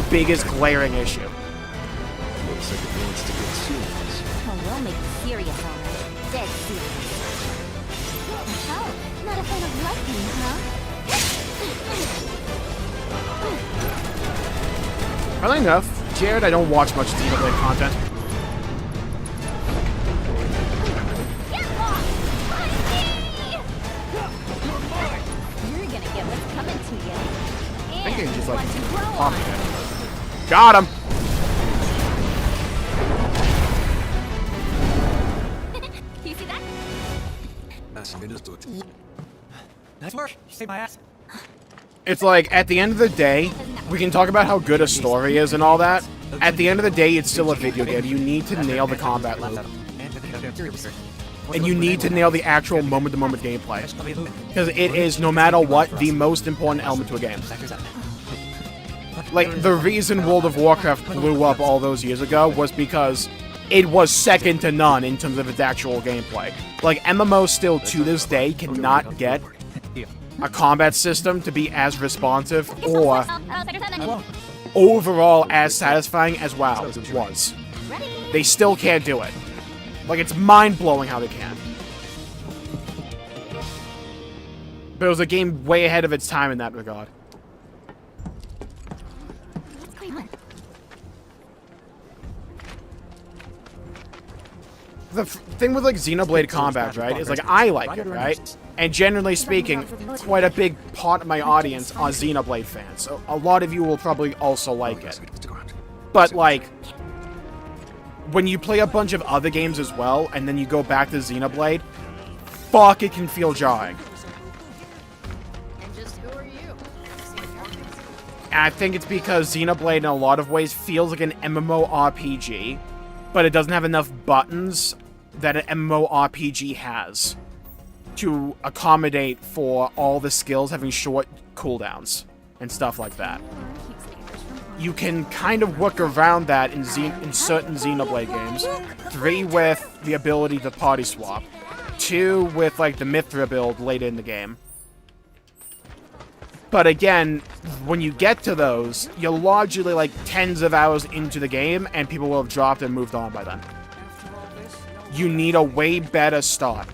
biggest glaring issue. Looks like it wants to get serious. Oh, we'll make it serious, all right. Dead serious. Oh, not a fan of lightning, huh? Funnily enough, Jared, I don't watch much Xenoblade content. You're gonna get what's coming to you. I think I can just, like, want to grow pop on. it. Got him! Nice work. You saved my ass. It's like, at the end of the day, we can talk about how good a story is and all that. At the end of the day, it's still a video game. You need to nail the combat loop. And you need to nail the actual moment-to-moment gameplay. Because it is, no matter what, the most important element to a game. Like, the reason World of Warcraft blew up all those years ago was because it was second to none in terms of its actual gameplay. Like, MMOs still, to this day, cannot get a combat system to be as responsive or overall as satisfying as WoW was. They still can't do it. Like, it's mind-blowing how they can. But it was a game way ahead of its time in that regard. The thing with, like, Xenoblade combat, right, is, like, I like it, right? And generally speaking, quite a big part of my audience are Xenoblade fans. So a lot of you will probably also like it. But, like, when you play a bunch of other games as well, and then you go back to Xenoblade, fuck, it can feel jarring. And just who are you? And I think it's because Xenoblade, in a lot of ways, feels like an MMORPG, but it doesn't have enough buttons that an MMORPG has to accommodate for all the skills having short cooldowns and stuff like that. You can kind of work around that in certain Xenoblade games. 3 with the ability to party swap. 2 with, like, the Mithra build later in the game. But again, when you get to those, you're largely, like, tens of hours into the game, and people will have dropped and moved on by then. You need a way better start.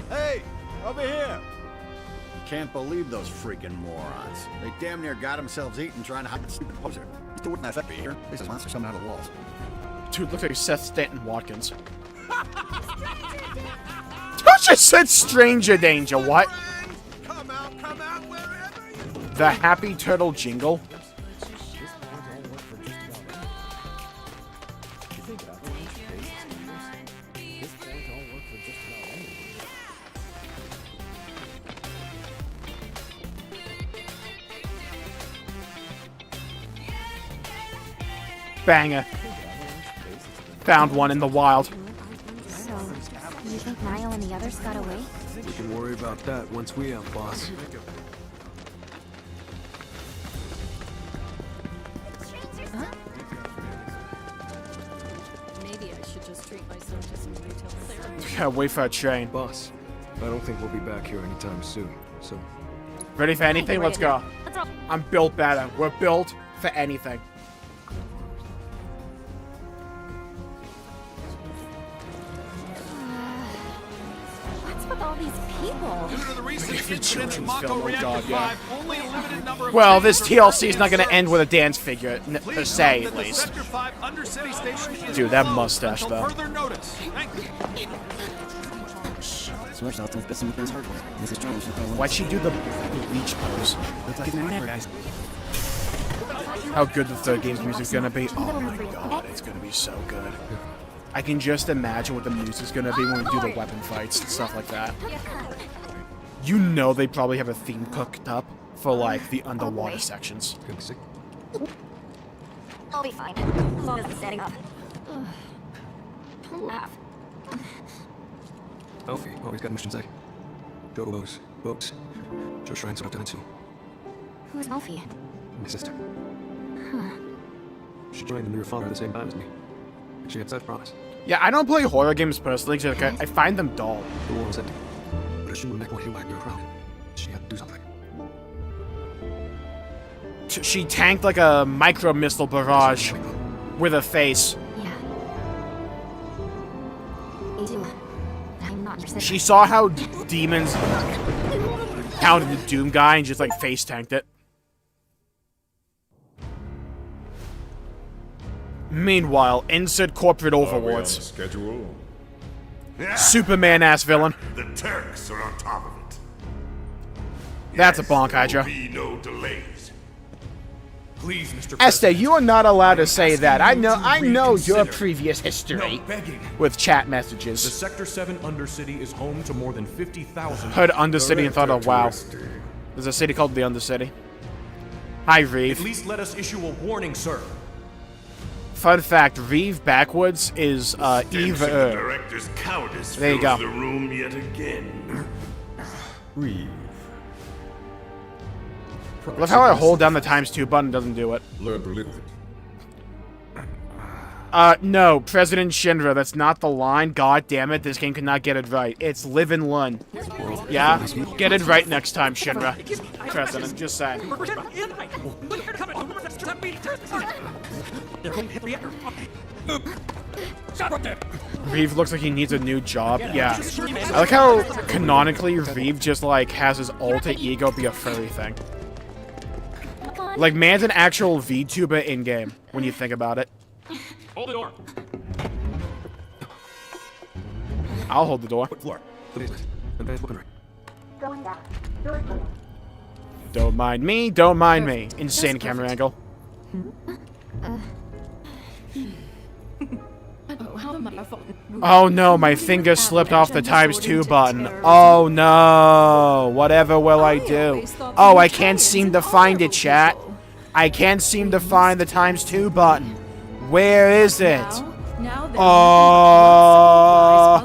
Hey, over here! Can't believe those freaking morons. They damn near got themselves eaten trying to hide the stupid poser. Still wouldn't have that be here. This is monsters coming out of the walls. Dude, looks like Seth Stanton Watkins. I just said stranger danger, what? Come out, wherever you... The Happy Turtle jingle? Banger. Found one in the wild. So, you think Niall and the others got away? We can worry about that once we have boss. Maybe I should just treat myself to some retail therapy. Yeah, wait for a train. Boss, I don't think we'll be back here anytime soon, so... Ready for anything? Let's go. I'm built better. We're built for anything. What's with all these people? Due to the recent If it's incident children's at Mako film, oh Reactor God, yeah. 5, only a limited number of Well, this fans are TLC is not going to allowed end with a dance figure, per Please se, note at that the least. Sector 5 Undercity station is Dude, that closed mustache, until though. further notice. Thank you. Why'd she do the bleach pose? How good the third game's music's gonna be? Oh my god, it's gonna be so good. I can just imagine what the music's gonna be when we do the weapon fights and stuff like that. You know they probably have a theme cooked up for, like, the underwater sections. Good to see. I'll be fine, as long as it's setting up. Don't laugh. Alfie, always got missions, eh? Go to those boats. Just try and sort out too. Who's Alfie? My sister. She joined under your father at the same time as me. She had such promise. Yeah, I don't play horror games personally because I find them dull. The war was empty. But as she would make one back your crown, she had to do something. She tanked like a micro-missile barrage with her face. Yeah. Me too. I'm not interested. She saw how demons counted the Doom guy and just, like, face tanked it. Meanwhile, insert corporate overlords. Schedule. Superman-ass villain. The Turks are on top of it. That's a bonk, Hydra. There will be no delays. Please, Mr. Esther, President, you are not allowed to say asking that. I you know. to I know your reconsider. previous history No, begging. with chat The messages. Sector 7 Undercity is home to more than 50,000... Heard Undercity and thought, oh wow, there's a city called the Undercity. Hi, At Reeve. least let us issue a warning, sir. Fun fact: Reeve backwards is Eve. Director's cowardice There you go. fills the room yet again. Reeve. Love how I hold down the ×2 button doesn't do it. Learn to live with it. No, President Shinra, that's not the line. God damn it, this game cannot get it right. It's live and learn. Yeah? Get it right next time, Shinra. President, just saying. Reeve looks like he needs a new job. Yeah. I like how canonically Reeve just like has his alter ego be a furry thing. Like, man's an actual VTuber in-game, when you think about it. Hold the door. I'll hold the door. Floor. Please. Advanced weaponry. Don't mind me, don't mind me. Insane camera angle. Oh, how am I fault? Oh no, my finger slipped off the ×2 button. Oh no, whatever will I do? Oh, I can't seem to find it, chat. I can't seem to find the ×2 button. Where is it? Now Oh.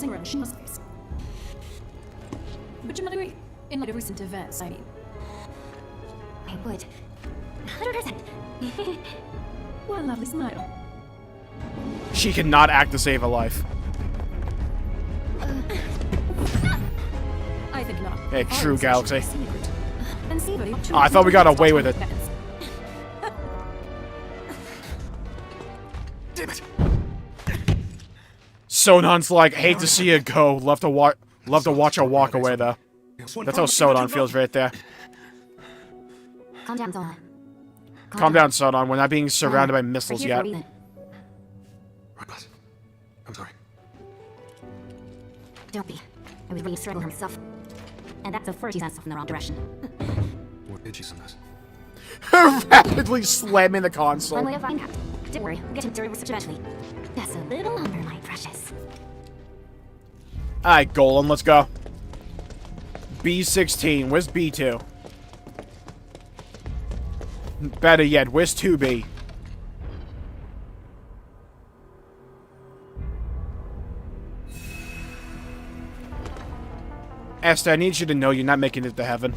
But you not agree? In light of recent events, I mean. I would. 100%. What a lovely smile. She cannot act to save a life. I think not. Hey, true galaxy. And see what Oh, I thought we got away with it. Damn it! Sonon's like, hate to see it go. Love to watch her walk away though. That's how Sonon feels right there. Calm down, Zola. Calm down, Sonon. We're not being surrounded by missiles yet. Right, boss. I'm sorry. Don't be. I was ready to strangle himself. And that's the first he sent us off in the wrong direction. What did she send us? Rapidly slamming the One console. way to find out. Don't worry, we'll get him through research eventually. That's a little longer, my precious. Alright, Golem, let's go. B16. Where's B2? Better yet, where's 2B? Esther, I need you to know you're not making it to heaven.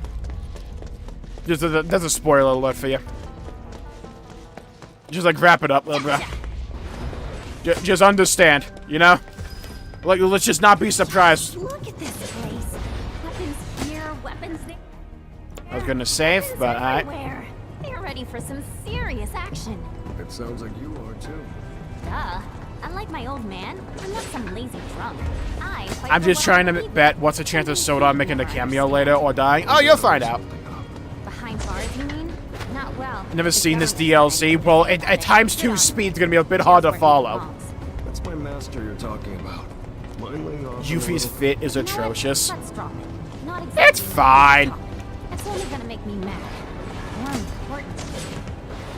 Just that's a spoiler alert for you. Just like wrap it up, little bro. Just understand, you know? Like, let's just not be surprised. Look at this place. Weapons here, weapons there. I was gonna save, but I. Everywhere. They're ready for some serious action. It sounds like you are too. Duh. Unlike my old man, I'm not some lazy drunk. I'm just trying to bet what's the chance of Soda making a cameo later or dying. Oh, you'll find out. Behind bars, you mean? Not well. Never seen this DLC. Well, at ×2 speed, it's gonna be a bit hard to follow. That's my master you're talking about. Mindling off Yuffie's fit is atrocious. Let's drop it. Not It's exactly fine. It's only gonna make me mad. More important.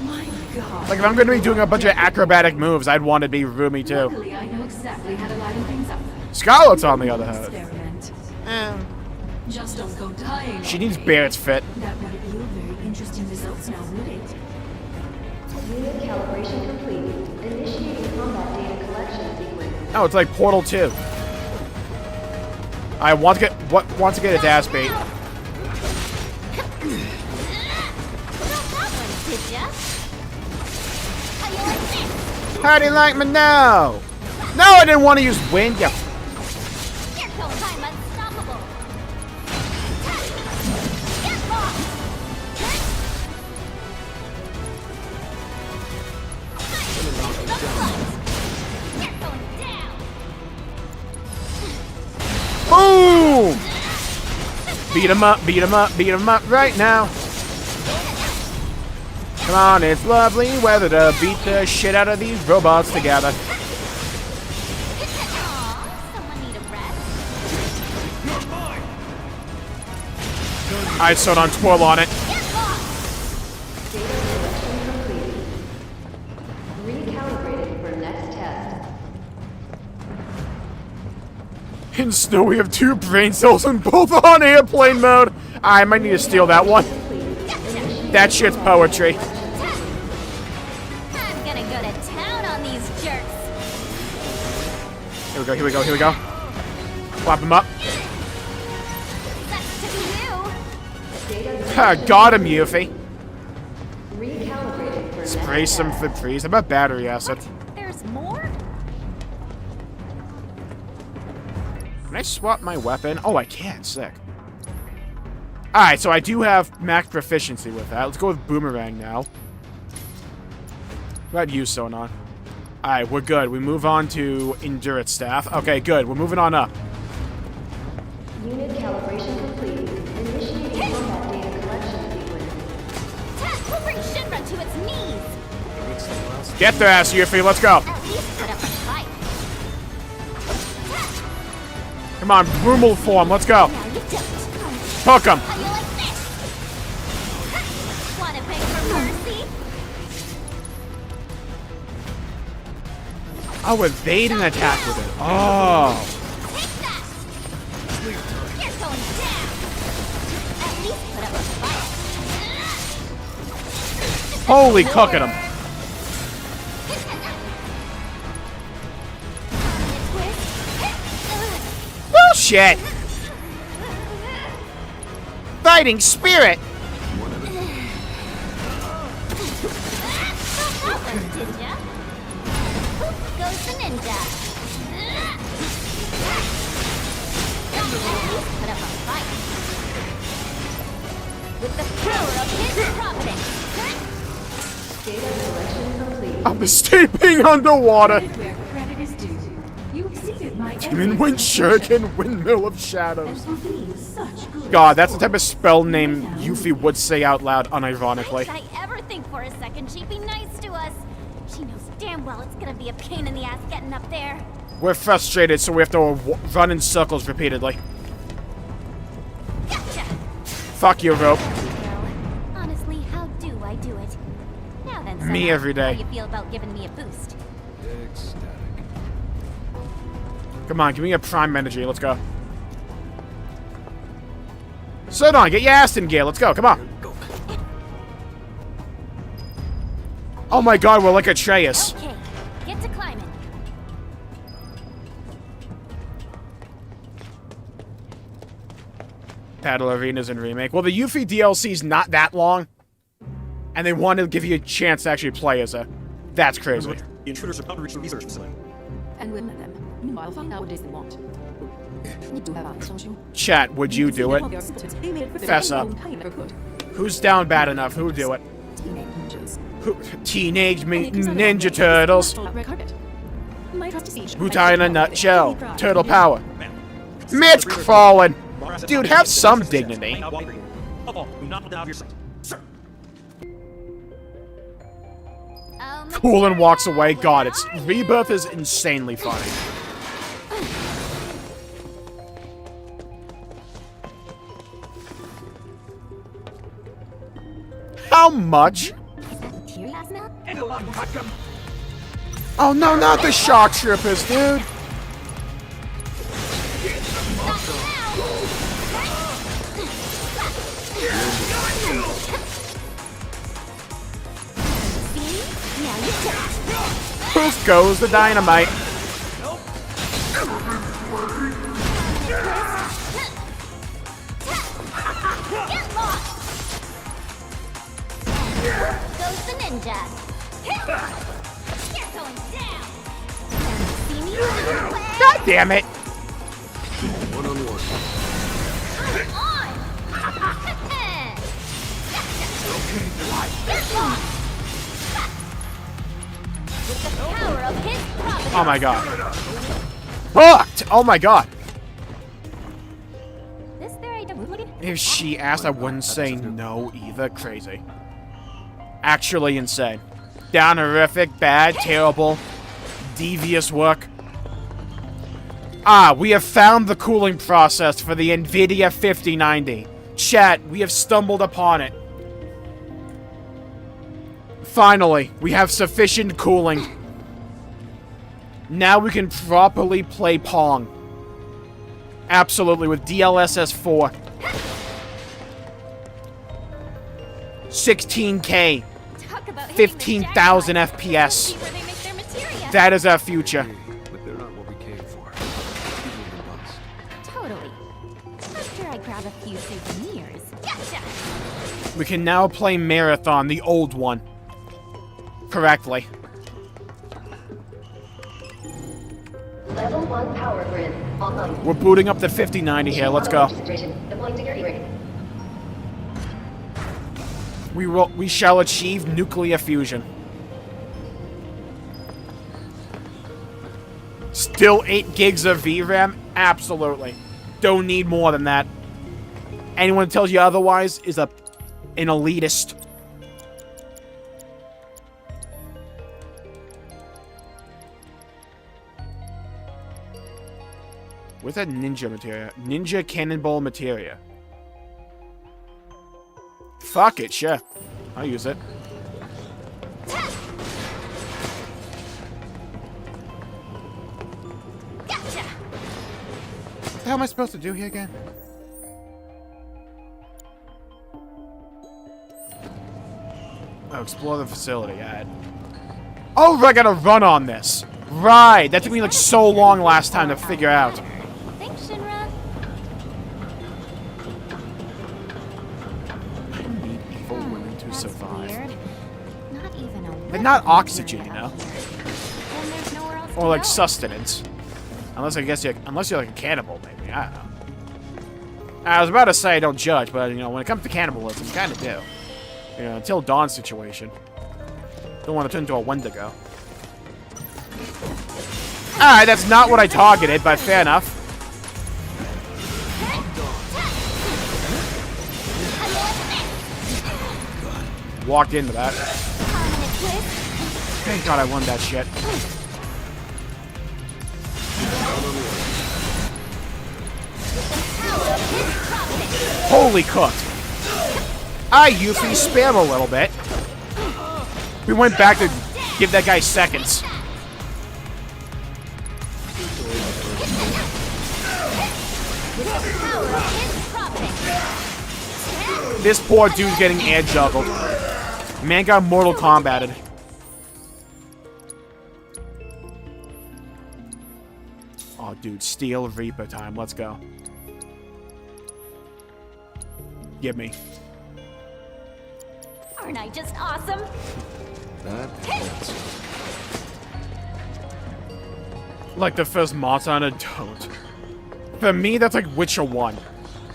My God. Like, if I'm gonna be doing a bunch of acrobatic moves, I'd want to be Rumi too. Luckily, I know exactly how to liven things up. Scarlet's on the other hand. Experiment. Just don't go dying. She needs Barrett's fit. That would yield very interesting results now, would it? Unit calibration complete. Initiating combat data collection sequence. Oh, it's like Portal 2. I want to get its ass beat. How do you like me now? No, I didn't want to use wind. Yeah. Here goes I'm unstoppable. Boom! Beat him up, beat him up, beat him up right now. Come on, it's lovely weather to beat the shit out of these robots together. I sewed on twirl on it. And still we have 2 brain cells and both on airplane mode. I might need to steal that one. That shit's poetry. I'm gonna go to town on these jerks. Here we go, here we go, here we go. Flop him up. That's to be you. Ha, got him, Yuffie. Recalibrated for Spray some Febreze. How about battery acid? There's more? Can I swap my weapon? Oh, I can. Sick. Alright, so I do have max proficiency with that. Let's go with Boomerang now. What about you, Sonon? Alright, we're good. We move on to Endurance Staff. Okay, good. We're moving on up. Unit calibration complete. Initiating combat data collection sequence. We'll bring Shinra to its knees. Get their ass, Yuffie. Let's go. At least put up a fight. Come on, Rummel form. Let's go. Now you don't. Hook him. How you like this? Wanna beg for mercy? Oh, evade and attack with it. Oh. Take that! You're going down! At least put up a fight. Holy cook at him. Bullshit. Fighting spirit. Goes the ninja. Put up a fight. With the power of his providence. Data collection complete. I'm escaping underwater. Where credit is due. You exceeded my Demon Wind Shuriken, Windmill of Shadows. for being such good. God, that's the type of spell name Yuffie would say out loud unironically. Why did I ever think for a second she'd be nice to us? She knows damn well it's gonna be a pain in the ass getting up there. We're frustrated, so we have to run in circles repeatedly. Gotcha! Fuck you, Rope. Well, honestly, how do I do it? Now then, Me Sona, every day. How you feel about giving me a boost? Ecstatic. Come on, give me a prime energy. Let's go. Sodon, get your ass in gear. Let's go. Come on. Oh my god, we're like Atreus. Okay, get to climbing. Battle Arenas and Remake. Well, the Yuffie DLC's not that long. And they want to give you a chance to actually play as her. That's crazy. Intruders are about to reach the research facility. And we'll let them. Meanwhile, find out what it is they want. You do have eyes, don't you? Chat, would you do it? Fess up. Who's down bad enough? Who'll do it? Teenage Mutant Ninja Turtles. Butai in a nutshell. Turtle power. Mitch fallen. Dude, have some dignity. Coolin walks away. God, it's Rebirth is insanely funny. How much? Oh no, not the shock troopers, dude. Poof goes the dynamite. Goes the ninja. You're going down. See me? God damn it. One-on-one. With the power of his providence. Oh my god. Fucked! Oh my god. This there I don't. If she asked, I wouldn't say no either. Crazy. Actually insane. Down horrific, bad, terrible, devious work. Ah, we have found the cooling process for the NVIDIA 5090. Chat, we have stumbled upon it. Finally, we have sufficient cooling. Now we can properly play Pong. Absolutely, with DLSS 4. 16K. 15,000 FPS. That is our future. But they're not what we came for. Totally. After I grab a few souvenirs. Gotcha! We can now play Marathon, the old one, correctly. Level 1 power grid online. We're booting up the 5090 here. Let's go. Deploying security ring. We shall achieve nuclear fusion. Still 8 gigs of VRAM? Absolutely. Don't need more than that. Anyone who tells you otherwise is an elitist. Where's that ninja materia? Ninja cannonball materia. Fuck it, sure. I'll use it. Gotcha! What the hell am I supposed to do here again? Oh, explore the facility. Oh, I gotta run on this. Right. That took me like so long last time to figure out. Thanks, Shinra. I need evil women to survive. Weird. Not even a They're not oxygen, you know? Then there's nowhere else Or to like go. sustenance. Unless unless you're like a cannibal, maybe. I don't know. I was about to say I don't judge, but you know, when it comes to cannibalism, kind of do. You know, until Dawn situation. Don't want to turn into a Wendigo. Alright, that's not what I targeted, but fair enough. Walked into that. Thank God I won that shit. Holy cooked. Yuffie, spam a little bit. We went back to give that guy seconds. This poor dude's getting air juggled. Man got Mortal Kombated. Oh, dude, Steel Reaper time. Let's go. Give me. Aren't I just awesome? That Like the first Martin, I don't. For me, that's like Witcher 1.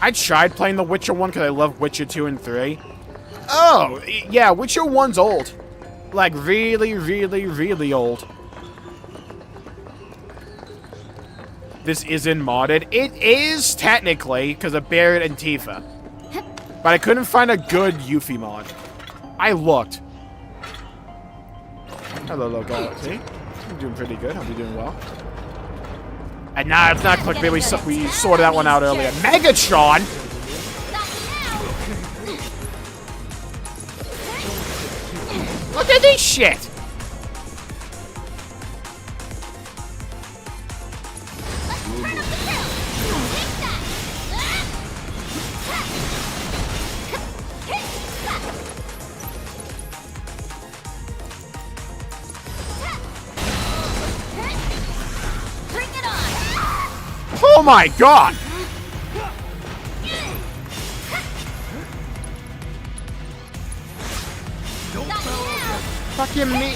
I tried playing the Witcher 1 because I love Witcher 2 and 3. Oh, yeah, Witcher 1's old. Like, really, really, really old. This isn't modded. It is, technically, because of Barrett and Tifa. But I couldn't find a good Yuffie mod. I looked. Hello, logo. See? I'm doing pretty good. I'll be doing well. And nah, it's not clickbait. We sorted that one out earlier. Megatron? Look at this shit! Oh my god! Fucking me.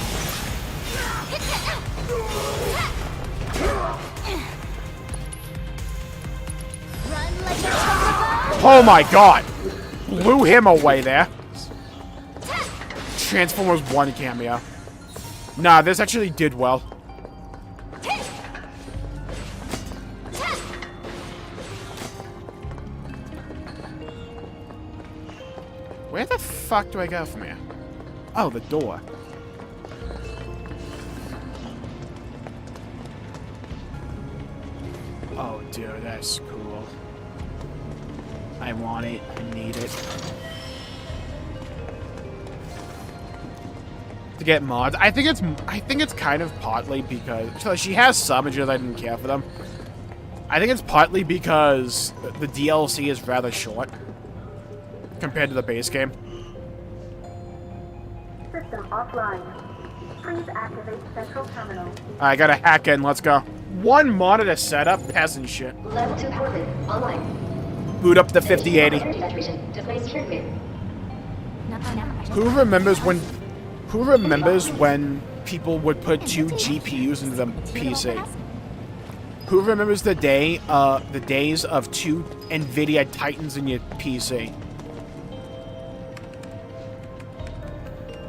Oh my god! Blew him away there. Transformers 1 cameo. Nah, this actually did well. Where the fuck do I go from here? Oh, the door. Oh, dude, that's cool. I want it. I need it. To get mods. I think it's kind of partly because so she has some, and just I didn't care for them. I think it's partly because the DLC is rather short compared to the base game. System offline. Please activate central terminal. I gotta hack in, let's go. One monitor setup, peasant shit. Level 2 power grid online. Boot up the 5080. Energy saturation. Display security grid. Who remembers when people would put 2 GPUs into the PC? Who remembers the days of 2 NVIDIA Titans in your PC?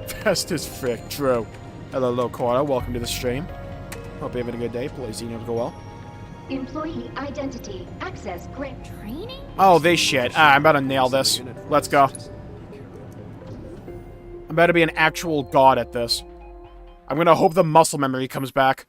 Fast as frick, true. Hello, Loquata, welcome to the stream. Hope you're having a good day. Please, you know, go well. Employee identity. Access grant. Training? Oh, this shit. I'm about to nail this. Let's go. I'm about to be an actual god at this. I'm gonna hope the muscle memory comes back.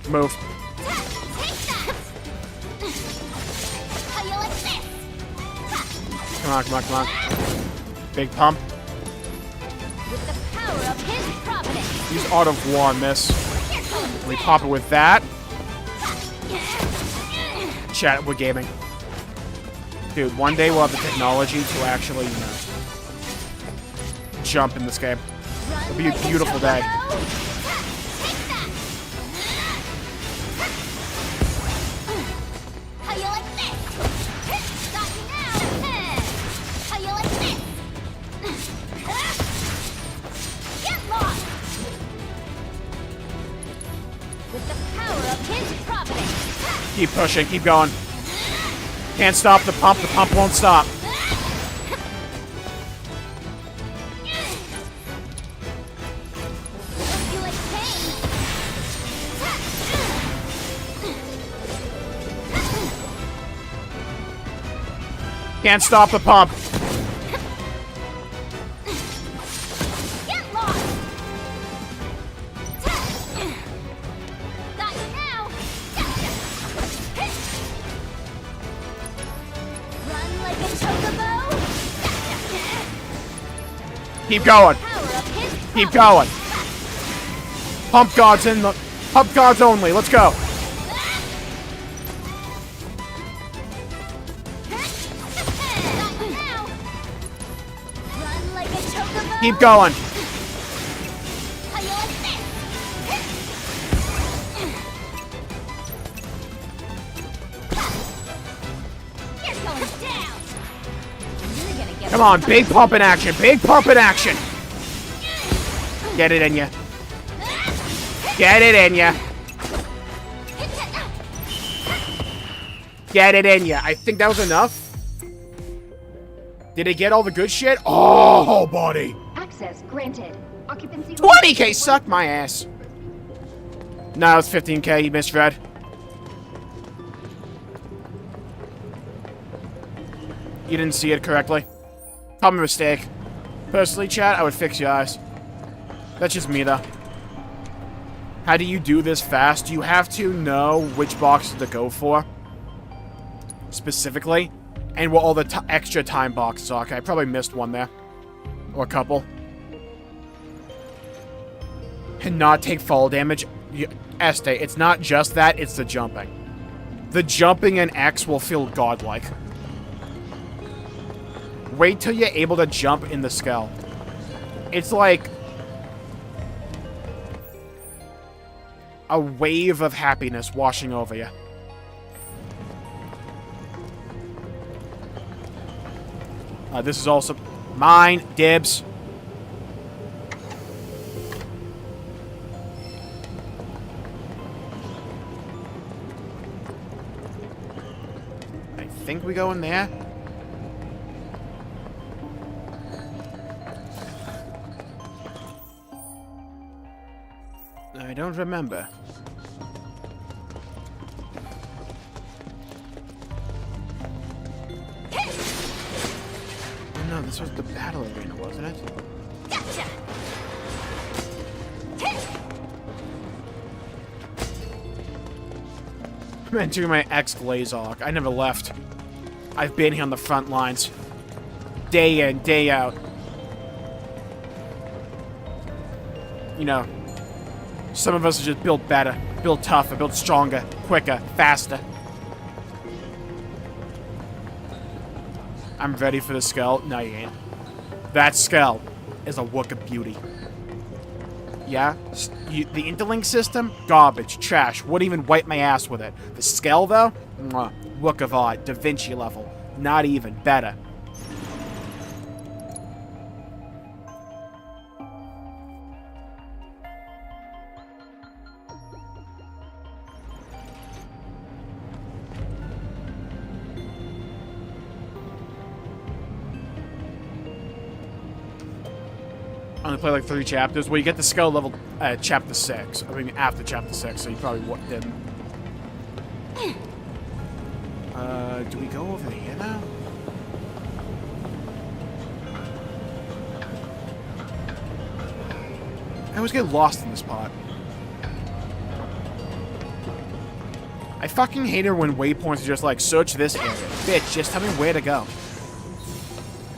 Move. Come on, come on, come on. Big pump. With the power of his providence. Use Art of War on this. We pop it with that. Chat, we're gaming. Dude, one day we'll have the technology to actually, you know, jump in this game. It'll be a beautiful day. Keep pushing, keep going. Can't stop the pump won't stop. Can't stop the pump. Keep going. Keep going. Pump guards in the pump guards only. Let's go. Keep going. Come on, big pump in action. Big pump in action. Get it in ya. Get it in ya. Get it in ya. I think that was enough. Did it get all the good shit? Oh, buddy. Access granted. Occupancy 20k, suck my ass. No, it's 15k, you misread. You didn't see it correctly. Common mistake. Personally, chat, I would fix your eyes. That's just me, though. How do you do this fast? You have to know which boxes to go for. Specifically. And what all the extra time boxes are. Okay, I probably missed one there. Or a couple. And not take fall damage. Este, it's not just that, it's the jumping. The jumping in X will feel godlike. Wait till you're able to jump in the skull. It's like a wave of happiness washing over you. This is also mine. Dibs. I think we go in there. I don't remember. Oh no, this was the battle arena, wasn't it? Gotcha. I'm entering my ex-glaze arc. I never left. I've been here on the front lines. Day in, day out. You know, some of us are just built better, built tougher, built stronger, quicker, faster. I'm ready for the skull. No, you ain't. That skull is a work of beauty. Yeah? The interlink system? Garbage. Trash. Wouldn't even wipe my ass with it. The skull, though? Mwah. Work of art. Da Vinci level. Not even. Better. I only play like 3 chapters. Well, you get the skull level at chapter 6. I mean, after chapter 6, so you probably didn't. Do we go over here now? I always get lost in this part. I fucking hate it when waypoints are just like, search this area. Bitch, just tell me where to go.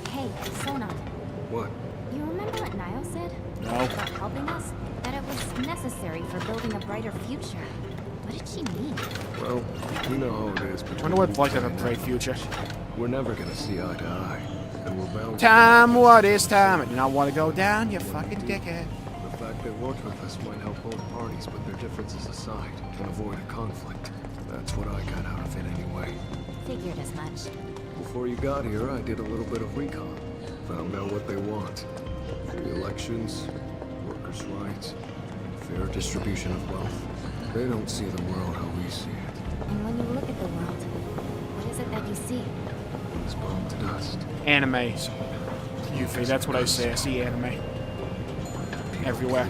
Hey, Sona. What? You remember what Nio said? No. About helping us? That it was necessary for building a brighter future. What did she mean? Well, you know how it is. I wonder what it's like to have a bright future. We're never gonna see eye to eye, and we're bound. Time, what is time? I do not want to go down, you fucking dickhead. The fact they worked with us might help both parties put their differences aside and avoid a conflict. That's what I got out of it anyway. Figured as much. Before you got here, I did a little bit of recon. Found out what they want. Free elections, workers' rights, fair distribution of wealth. They don't see the world how we see it. And when you look at the world, what is it that you see? It's bombed to dust. Anime. Yuffie, that's what I say. I see anime. Everywhere.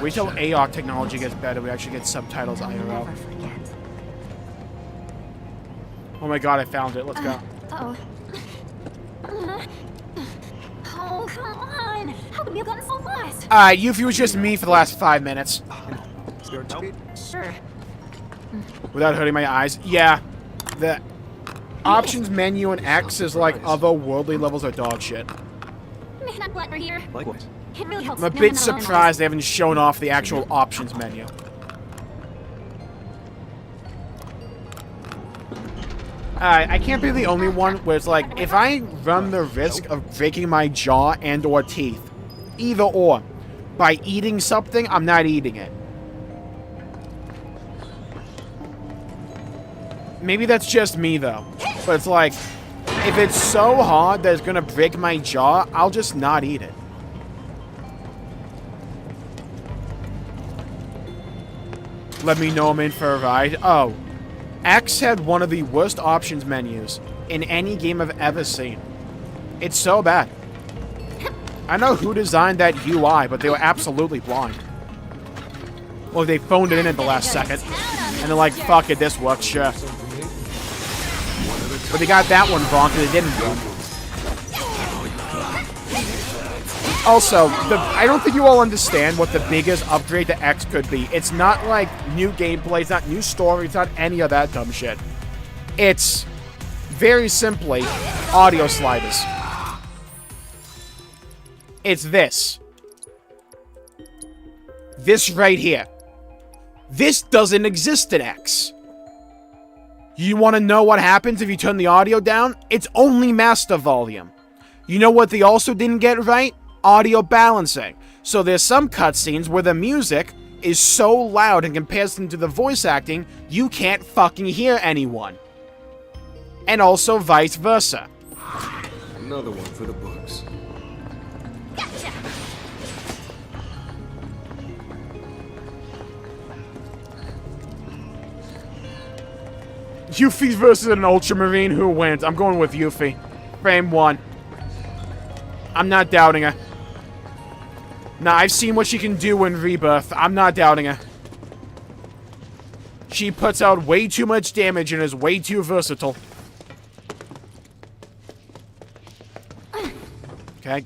Wait till AR technology gets better, we actually get subtitles IRL. Never forget. Oh my god, I found it. Let's go. Oh, come on! How could we have gotten so lost? Yuffie was just me for the last 5 minutes. Sure. Without hurting my eyes. Yeah. The options menu in X is like otherworldly levels of dog shit. Man, I'm glad we're here. Likewise. It really helps. I'm a bit surprised they haven't shown off the actual options menu. I can't be the only one where it's like, if I run the risk of breaking my jaw and or teeth, either or, by eating something, I'm not eating it. Maybe that's just me, though. But it's like, if it's so hard that it's gonna break my jaw, I'll just not eat it. Let me know I'm in for a ride. Oh. X had one of the worst options menus in any game I've ever seen. It's so bad. I know who designed that UI, but they were absolutely blind. Well, they phoned it in at the last second. And they're like, fuck it, this works, sure. But they got that one wrong because it didn't work. Also, I don't think you all understand what the biggest upgrade to X could be. It's not like new gameplay, it's not new story, it's not any of that dumb shit. It's, very simply, audio sliders. It's this. This right here. This doesn't exist in X. You want to know what happens if you turn the audio down? It's only master volume. You know what they also didn't get right? Audio balancing. So there's some cutscenes where the music is so loud in comparison to the voice acting, you can't fucking hear anyone. And also vice versa. Another one for the books. Gotcha. Yuffie versus an Ultramarine, who wins? I'm going with Yuffie. Frame 1. I'm not doubting her. Nah, I've seen what she can do in Rebirth. I'm not doubting her. She puts out way too much damage and is way too versatile. Okay.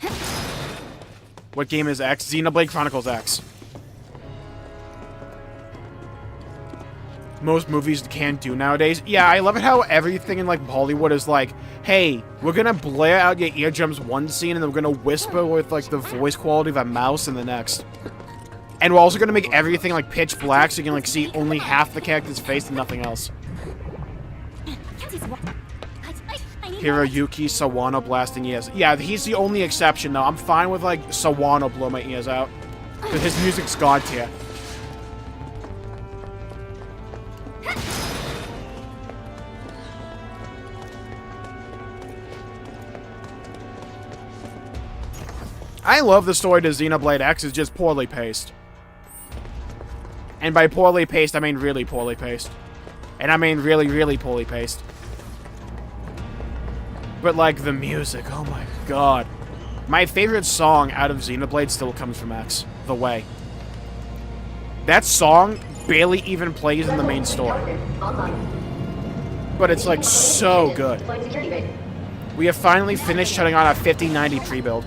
What game is X? Xenoblade Chronicles X. most movies can't do nowadays. Yeah, I love it how everything in, like, Hollywood is like, hey, we're gonna blare out your eardrums one scene, and then we're gonna whisper with, like, the voice quality of a mouse in the next. And we're also gonna make everything, like, pitch black, so you can, like, see only half the character's face and nothing else. Hiroyuki Sawano blasting ears. Yeah, he's the only exception, though. I'm fine with, like, Sawano blow my ears out. But his music's god tier. I love the story to Xenoblade X, it's just poorly paced. And by poorly paced, I mean really poorly paced. And I mean really, really poorly paced. But, like, the music, oh my god. My favorite song out of Xenoblade still comes from X, The Way. That song barely even plays in the main story. But it's, like, so good. We have finally finished shutting on a 5090 pre-build.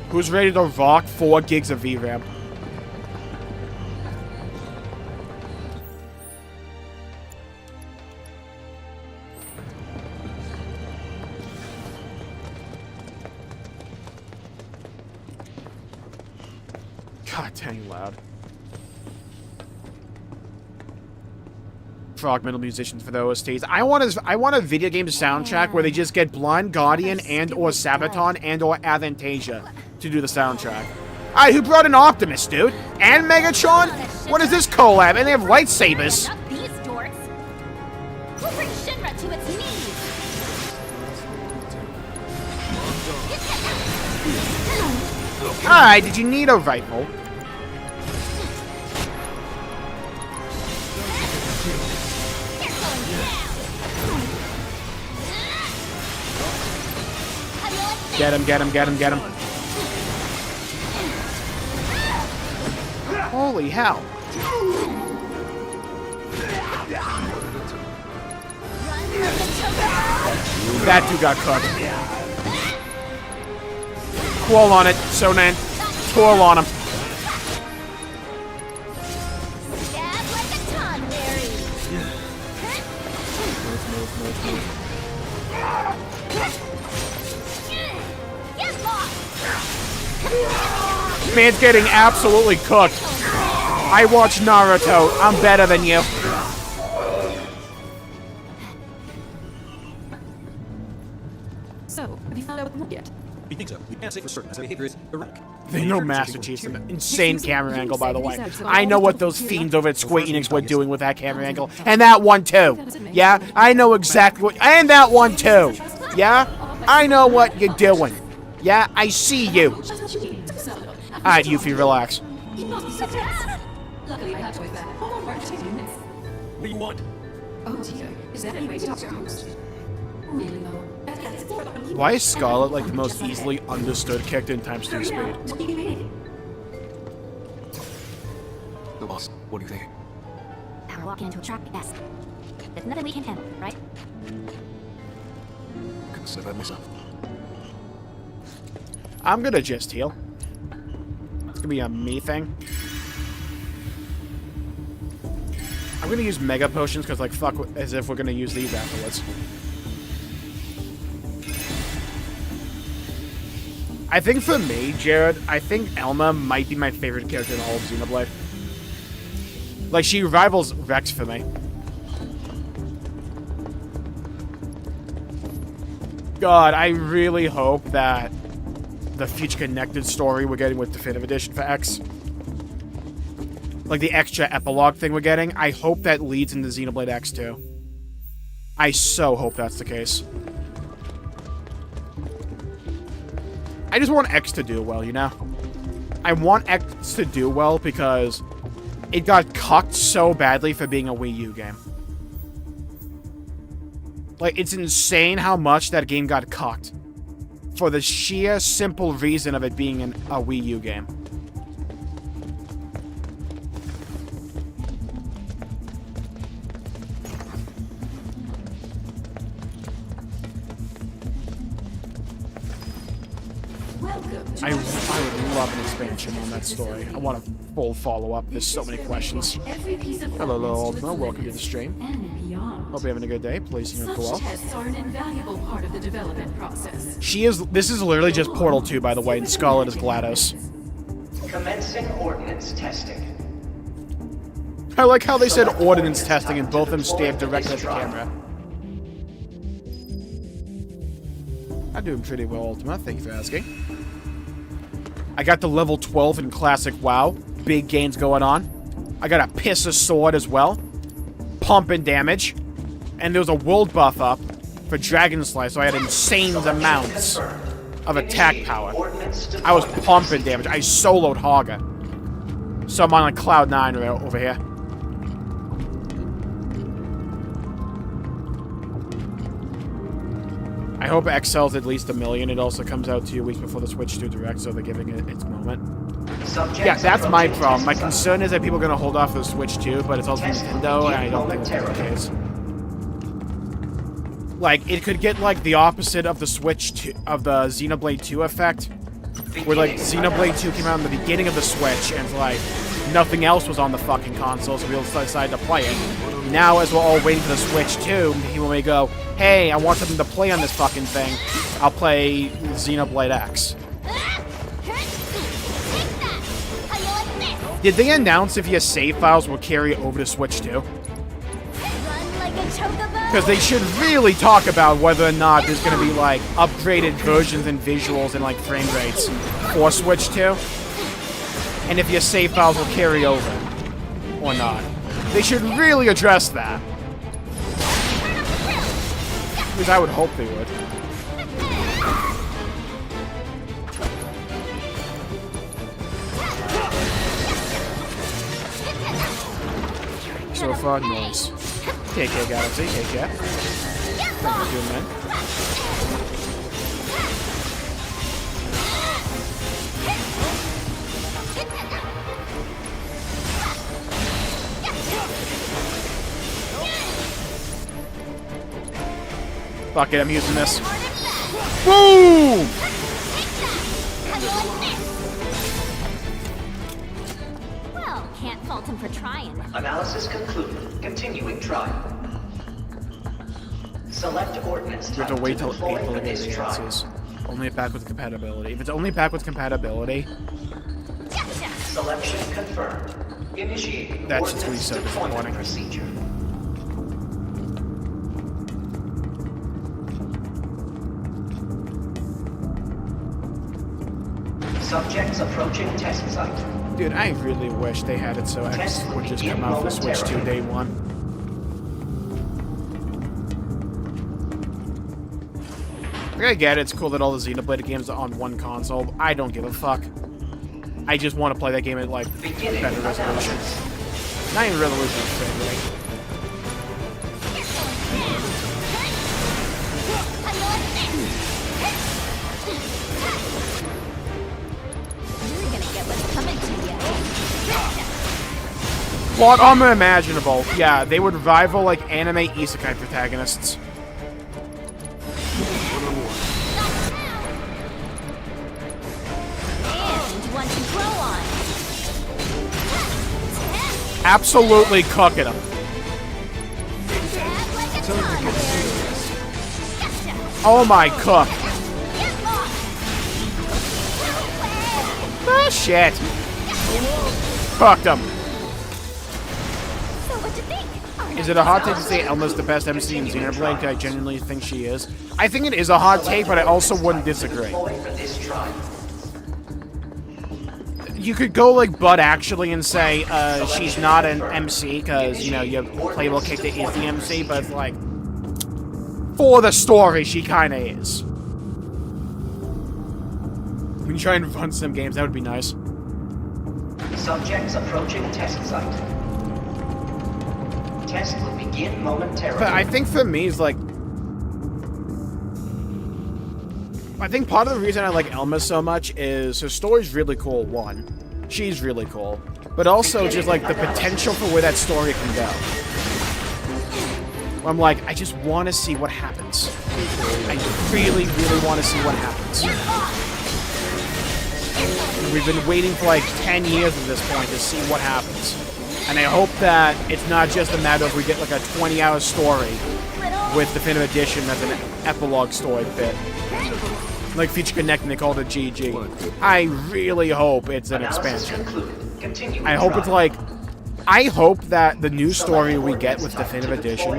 Who's ready to rock 4 gigs of VRAM? God dang loud. Frog metal musicians for the OSTs. I want a video game soundtrack where they just get Blind Guardian and or Sabaton and or Avantasia to do the soundtrack. Alright, who brought in Optimus, dude? And Megatron? What is this collab? And they have lightsabers. Not these dorks. Who brings Shinra to its knees? Alright, did you need a rifle? Get him, get him, get him, get him. Holy hell. That dude got cooked. Twirl on it, Sonan. Twirl on him. Man's getting absolutely cooked. I watch Naruto. I'm better than you. So, have you found out what yet? We think so. We can't say for certain, as the behavior is erratic. They know Master Chief's an insane camera angle, by the way. I know what those fiends over at Square Enix were doing with that camera angle. And that one, too. Yeah? I know exactly what... And that one, too. Yeah? I know what you're doing. Yeah? I see you. Alright, Yuffie, relax. Luckily, I had to wait there. What do you want? Oh dear, is there any way to talk to your host? Really low. Why is Scarlet like the most easily understood character in Times 2 speed? The boss, what do you think? I'm walking into a trap, yes. There's nothing we can handle, right? I consider that myself. I'm gonna just heal. It's gonna be a me thing. I'm gonna use Mega Potions because, like, fuck, as if we're gonna use these afterwards. I think for me, Jared, I think Elma might be my favorite character in all of Xenoblade. Like, she rivals Rex for me. God, I really hope that the future connected story we're getting with Definitive Edition for X, like the extra epilogue thing we're getting, I hope that leads into Xenoblade X too. I so hope that's the case. I just want X to do well, you know? I want X to do well because it got cucked so badly for being a Wii U game. Like, it's insane how much that game got cucked for the sheer simple reason of it being a Wii U game. Welcome I would love an expansion on that story. I want a full follow-up. There's so many questions. Hello, little Ultima. Welcome to the stream. Hope you're having a good day. Please, you know, go well. Tests are an invaluable part of the development process. This is literally just Portal 2, by the way, and Scarlet is GLaDOS. Commencing ordnance testing. I like how they said ordnance testing and both of them stared directly at the camera. I'm doing pretty well, Ultima. Thank you for asking. I got the level 12 in Classic WoW. Big gains going on. I got a Pisser Sword as well. Pumping damage. And there was a world buff up for Dragon Slice, so I had insane amounts of attack power. I was pumping damage. I soloed Haga. So I'm on like Cloud 9 right over here. I hope it excels at least 1 million. It also comes out 2 weeks before the Switch 2 Direct, so they're giving it its moment. Yeah, that's my problem. My concern is that people are going to hold off the Switch 2, but it's also Nintendo, and I don't think that's the case. Like, it could get, like, the opposite of the Switch 2, of the Xenoblade 2 effect, where, like, Xenoblade 2 came out in the beginning of the Switch, and, like, nothing else was on the fucking console, so we all decided to play it. Now, as we're all waiting for the Switch 2, people may go, hey, I want something to play on this fucking thing. I'll play Xenoblade X. Did they announce if your save files will carry over to Switch 2? Because they should really talk about whether or not there's going to be, like, upgraded versions and visuals and, like, frame rates for Switch 2. And if your save files will carry over or not. They should really address that. At least I would hope they would. So far, noise. Take care, Galaxy. Take care. Thank you, good man. Fuck it, I'm using this. Boom! Well, can't fault him for trying. Analysis concluded. Continuing trial. Select ordnance We have to wait till April to get the answers. Only backwards compatibility. If it's only backwards compatibility, Selection confirmed. Initiating that's just gonna be so disappointing. procedure. Subjects approaching test site. Dude, I really wish they had it so X would just come out for Switch 2 day one. I get it, it's cool that all the Xenoblade games are on one console. I don't give a fuck. I just want to play that game at, like, better resolution. Not even resolution, frame rate. You're gonna get what's coming to you. Plot armor imaginable. Yeah, they would rival, like, anime isekai protagonists. Absolutely cooking them. Oh my cook. Ah, shit. Cooked them. Is it a hot take to say Elma's the best MC in Xenoblade? I genuinely think she is. I think it is a hot take, but I also wouldn't disagree. You could go like Bud actually and say she's not an MC because, you know, your playable character is the MC, but it's like, for the story, she kind of is. When you try and run some games, that would be nice. Subjects approaching test site. Test will begin momentarily. But I think for me, it's like, I think part of the reason I like Elma so much is her story's really cool, one. She's really cool. But also just like the potential for where that story can go. I'm like, I just want to see what happens. I really, really want to see what happens. We've been waiting for like 10 years at this point to see what happens. And I hope that it's not just a matter of we get like a 20-hour story with Definitive Edition as an epilogue story bit. Like Feature Connect and they call it a GG. I really hope it's an expansion. I hope it's like... I hope that the new story we get with Definitive Edition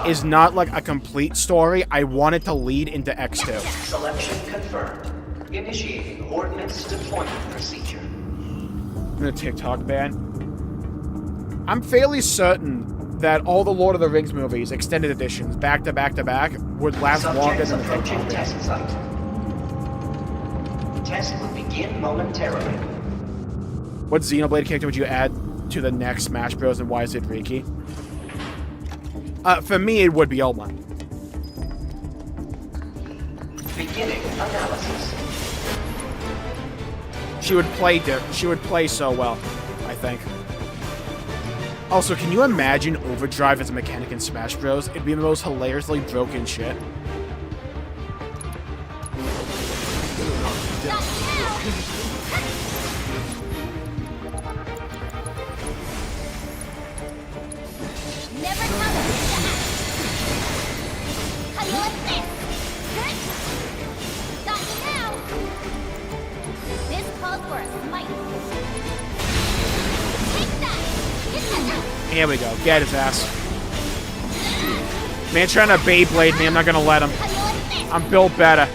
is not like a complete story. I want it to lead into X2. Selection confirmed. Initiating ordnance deployment procedure. I'm gonna TikTok ban. I'm fairly certain that all the Lord of the Rings movies, extended editions, back to back to back, would last longer than the TikTok test site. Test will begin momentarily. What Xenoblade character would you add to the next Smash Bros. And why is it Riki? For me, it would be Elma. Beginning analysis. She would play so well, I think. Also, can you imagine Overdrive as a mechanic in Smash Bros? It'd be the most hilariously broken shit. Never come how you like this? Got you now. This calls for a smite. Take that. Here we go. Get his ass. Man trying to Beyblade me. I'm not gonna let him. I'm built better.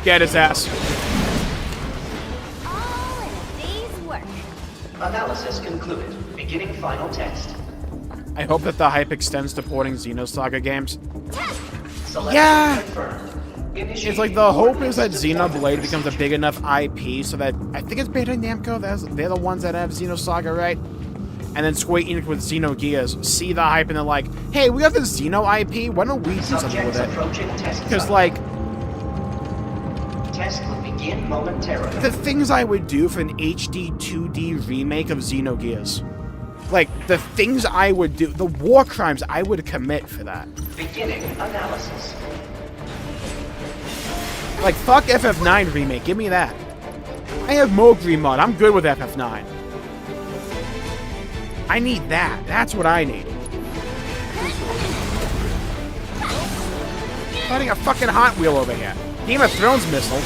Get his ass. All in a day's work. Analysis concluded. Beginning final test. I hope that the hype extends to porting Xenosaga games. Selection Yeah! confirmed. It's like the hope is that Xenoblade becomes a big enough IP so that... I think it's Bandai Namco. They're the ones that have Xenosaga, right? And then Square Enix with Xenogears see the hype and they're like, hey, we got this Xeno IP. Why don't we do something with it? Because, like... Test will begin momentarily. The things I would do for an HD 2D remake of Xenogears. Like, the things I would do, the war crimes I would commit for that. Beginning analysis. Like, fuck FF9 remake, give me that. I have Mogri mod, I'm good with FF9. I need that, that's what I need. Fighting a fucking Hot Wheel over here. Game of Thrones missile.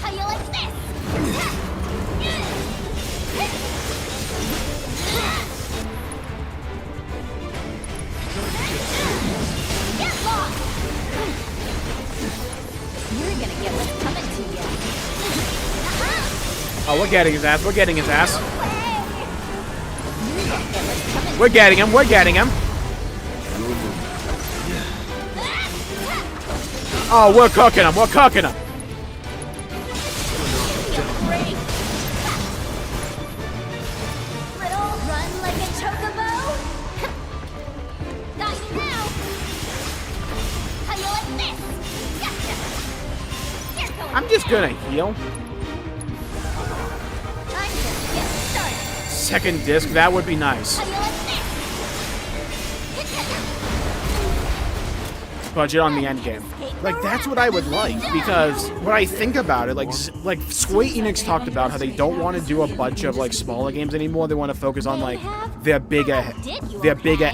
How you like this? Get lost! You're gonna get what's coming to you. Oh, we're getting his ass, we're getting his ass. We're getting him, we're getting him. Oh, we're cooking him, we're cooking him. Little run like a chocobo. Got you now. How you like this? Gotcha. You're going I'm just gonna heal. I'm just getting started. Second disc, that would be nice. How you like this? Budget on the end game. Like, that's what I would like, because when I think about it, like Square Enix talked about how they don't want to do a bunch of, like, smaller games anymore. They want to focus on, like, their bigger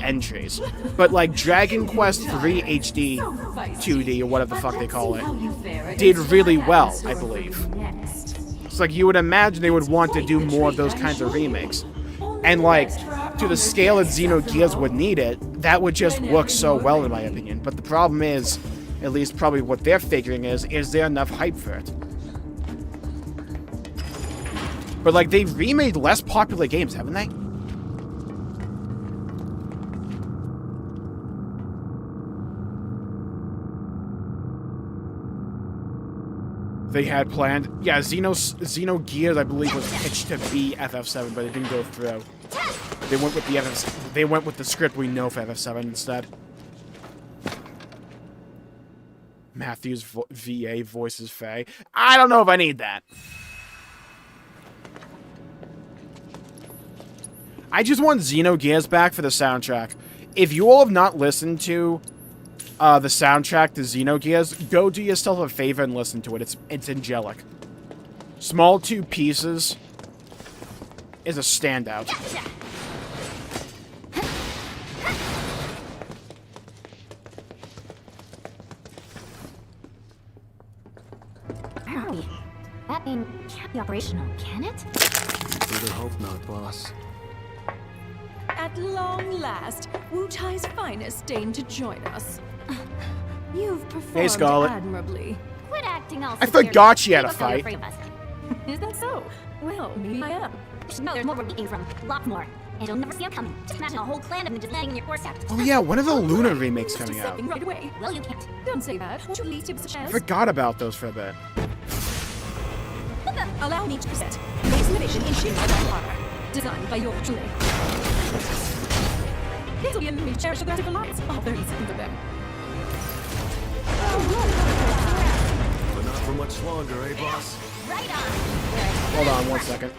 entries. But, like, Dragon Quest 3 HD 2D, or whatever the fuck they call it, did really well, I believe. It's like, you would imagine they would want to do more of those kinds of remakes. And, like, to the scale that Xenogears would need it, that would just work so well, in my opinion. But the problem is, at least probably what they're figuring is there enough hype for it? But, like, they've remade less popular games, haven't they? they had planned. Yeah, Xenogears, I believe, was pitched to be FF7, but it didn't go through. They went with the They went with the script we know for FF7 instead. Matthew's VA voices Faye. I don't know if I need that. I just want Xenogears back for the soundtrack. If you all have not listened to the soundtrack to Xenogears, go do yourself a favor and listen to it. It's angelic. Small 2 Pieces is a standout. Hurry. That thing can't be operational, can it? Really hope not, boss. At long last, Wu-Tai's finest deigned to join us. You've performed Scarlet. admirably. Quit acting all I superior. forgot she had a People are fight. afraid of us. Is that so? Well, maybe I am. You should know there's more where we came from. Lots more. And you'll never see them coming. Just imagine a whole clan of ninjas landing in your doorstep. Oh yeah, when are the Luna remakes coming out? Right away. Well, you can't. Don't say that. Won't you at least give us a I chance? forgot about those for a bit. Allow me to present latest innovation in Shin Armor, designed by yours truly. It'll be a movie cherished for for lives. All 30 seconds of them. But not for much longer, eh, boss? Right on. Hold on 1 second.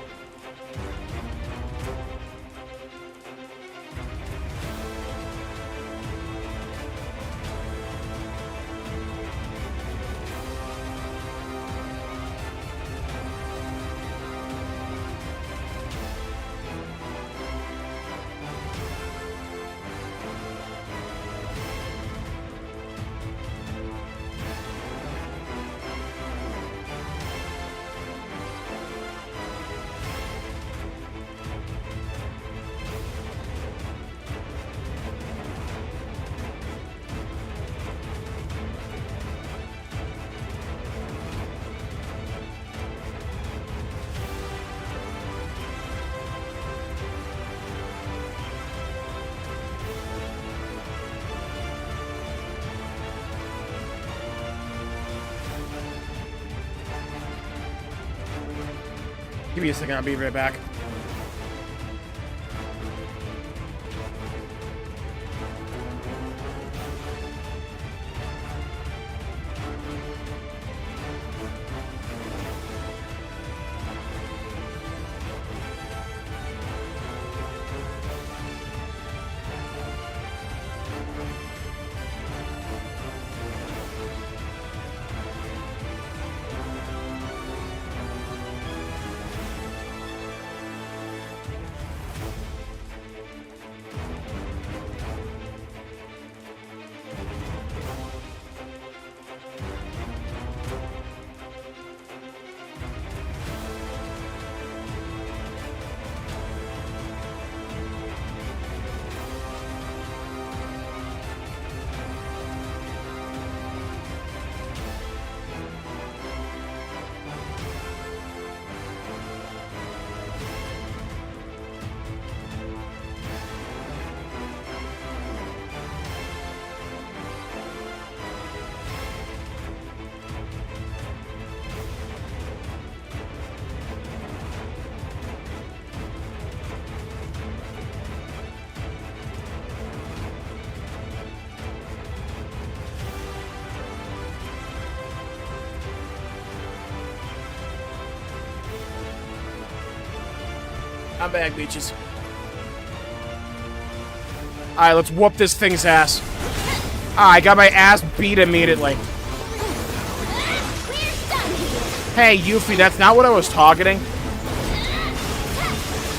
Give me a second, I'll be right back. I'm back, bitches. Alright, let's whoop this thing's ass. I got my ass beat immediately. Hey, Yuffie, that's not what I was targeting.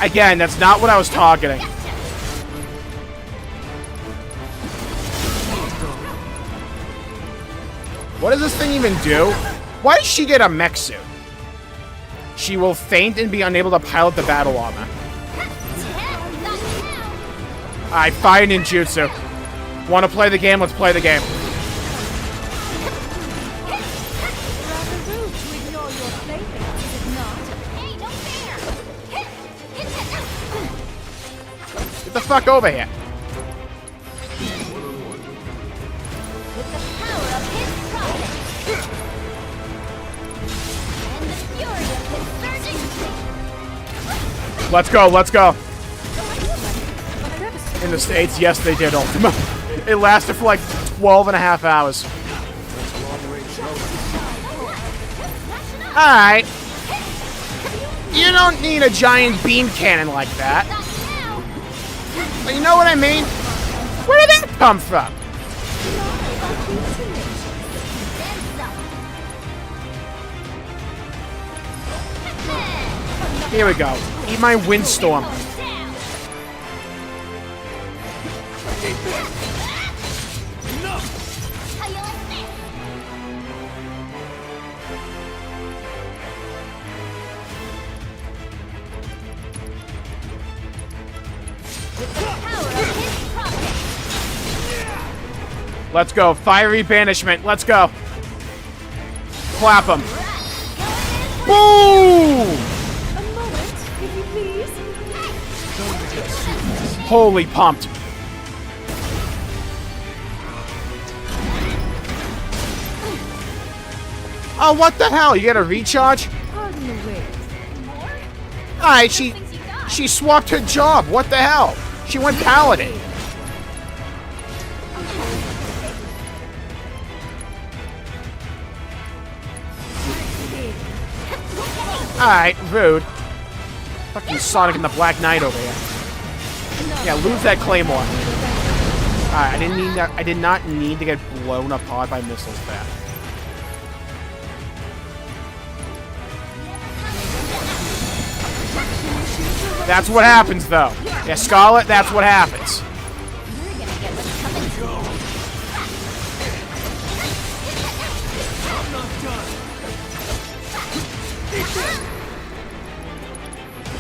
Again, that's not what I was targeting. What does this thing even do? Why does she get a mech suit? She will faint and be unable to pilot the battle armor. Alright, fire ninjutsu. Want to play the game? Let's play the game. Get the fuck over here. Let's go, let's go. In the States, yes, they did Ultima. It lasted for like 12 and a half hours. Alright. You don't need a giant beam cannon like that. But you know what I mean? Where did that come from? Here we go. Eat my windstorm. Let's go. Fiery banishment. Let's go. Clap him. Boom! Holy pumped. Oh, what the hell? You get a recharge? Alright, she swapped her job. What the hell? She went paladin. Alright, rude. Fucking Sonic and the Black Knight over here. Yeah, lose that Claymore. Alright, I did not need to get blown apart by missiles there. That's what happens, though. Yeah, Scarlet, that's what happens.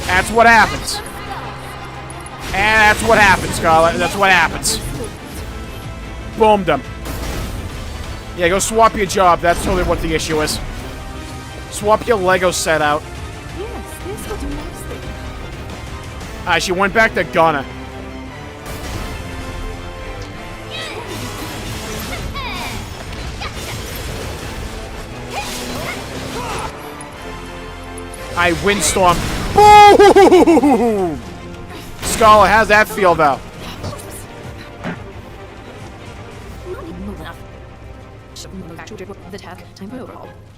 That's what happens. And that's what happens, Scarlet. That's what happens. Boomed him. Yeah, go swap your job. That's totally what the issue is. Swap your Lego set out. Yes, this will do nicely. She went back to Gunner. Windstorm. Boom! Scarlet, how's that feel, though?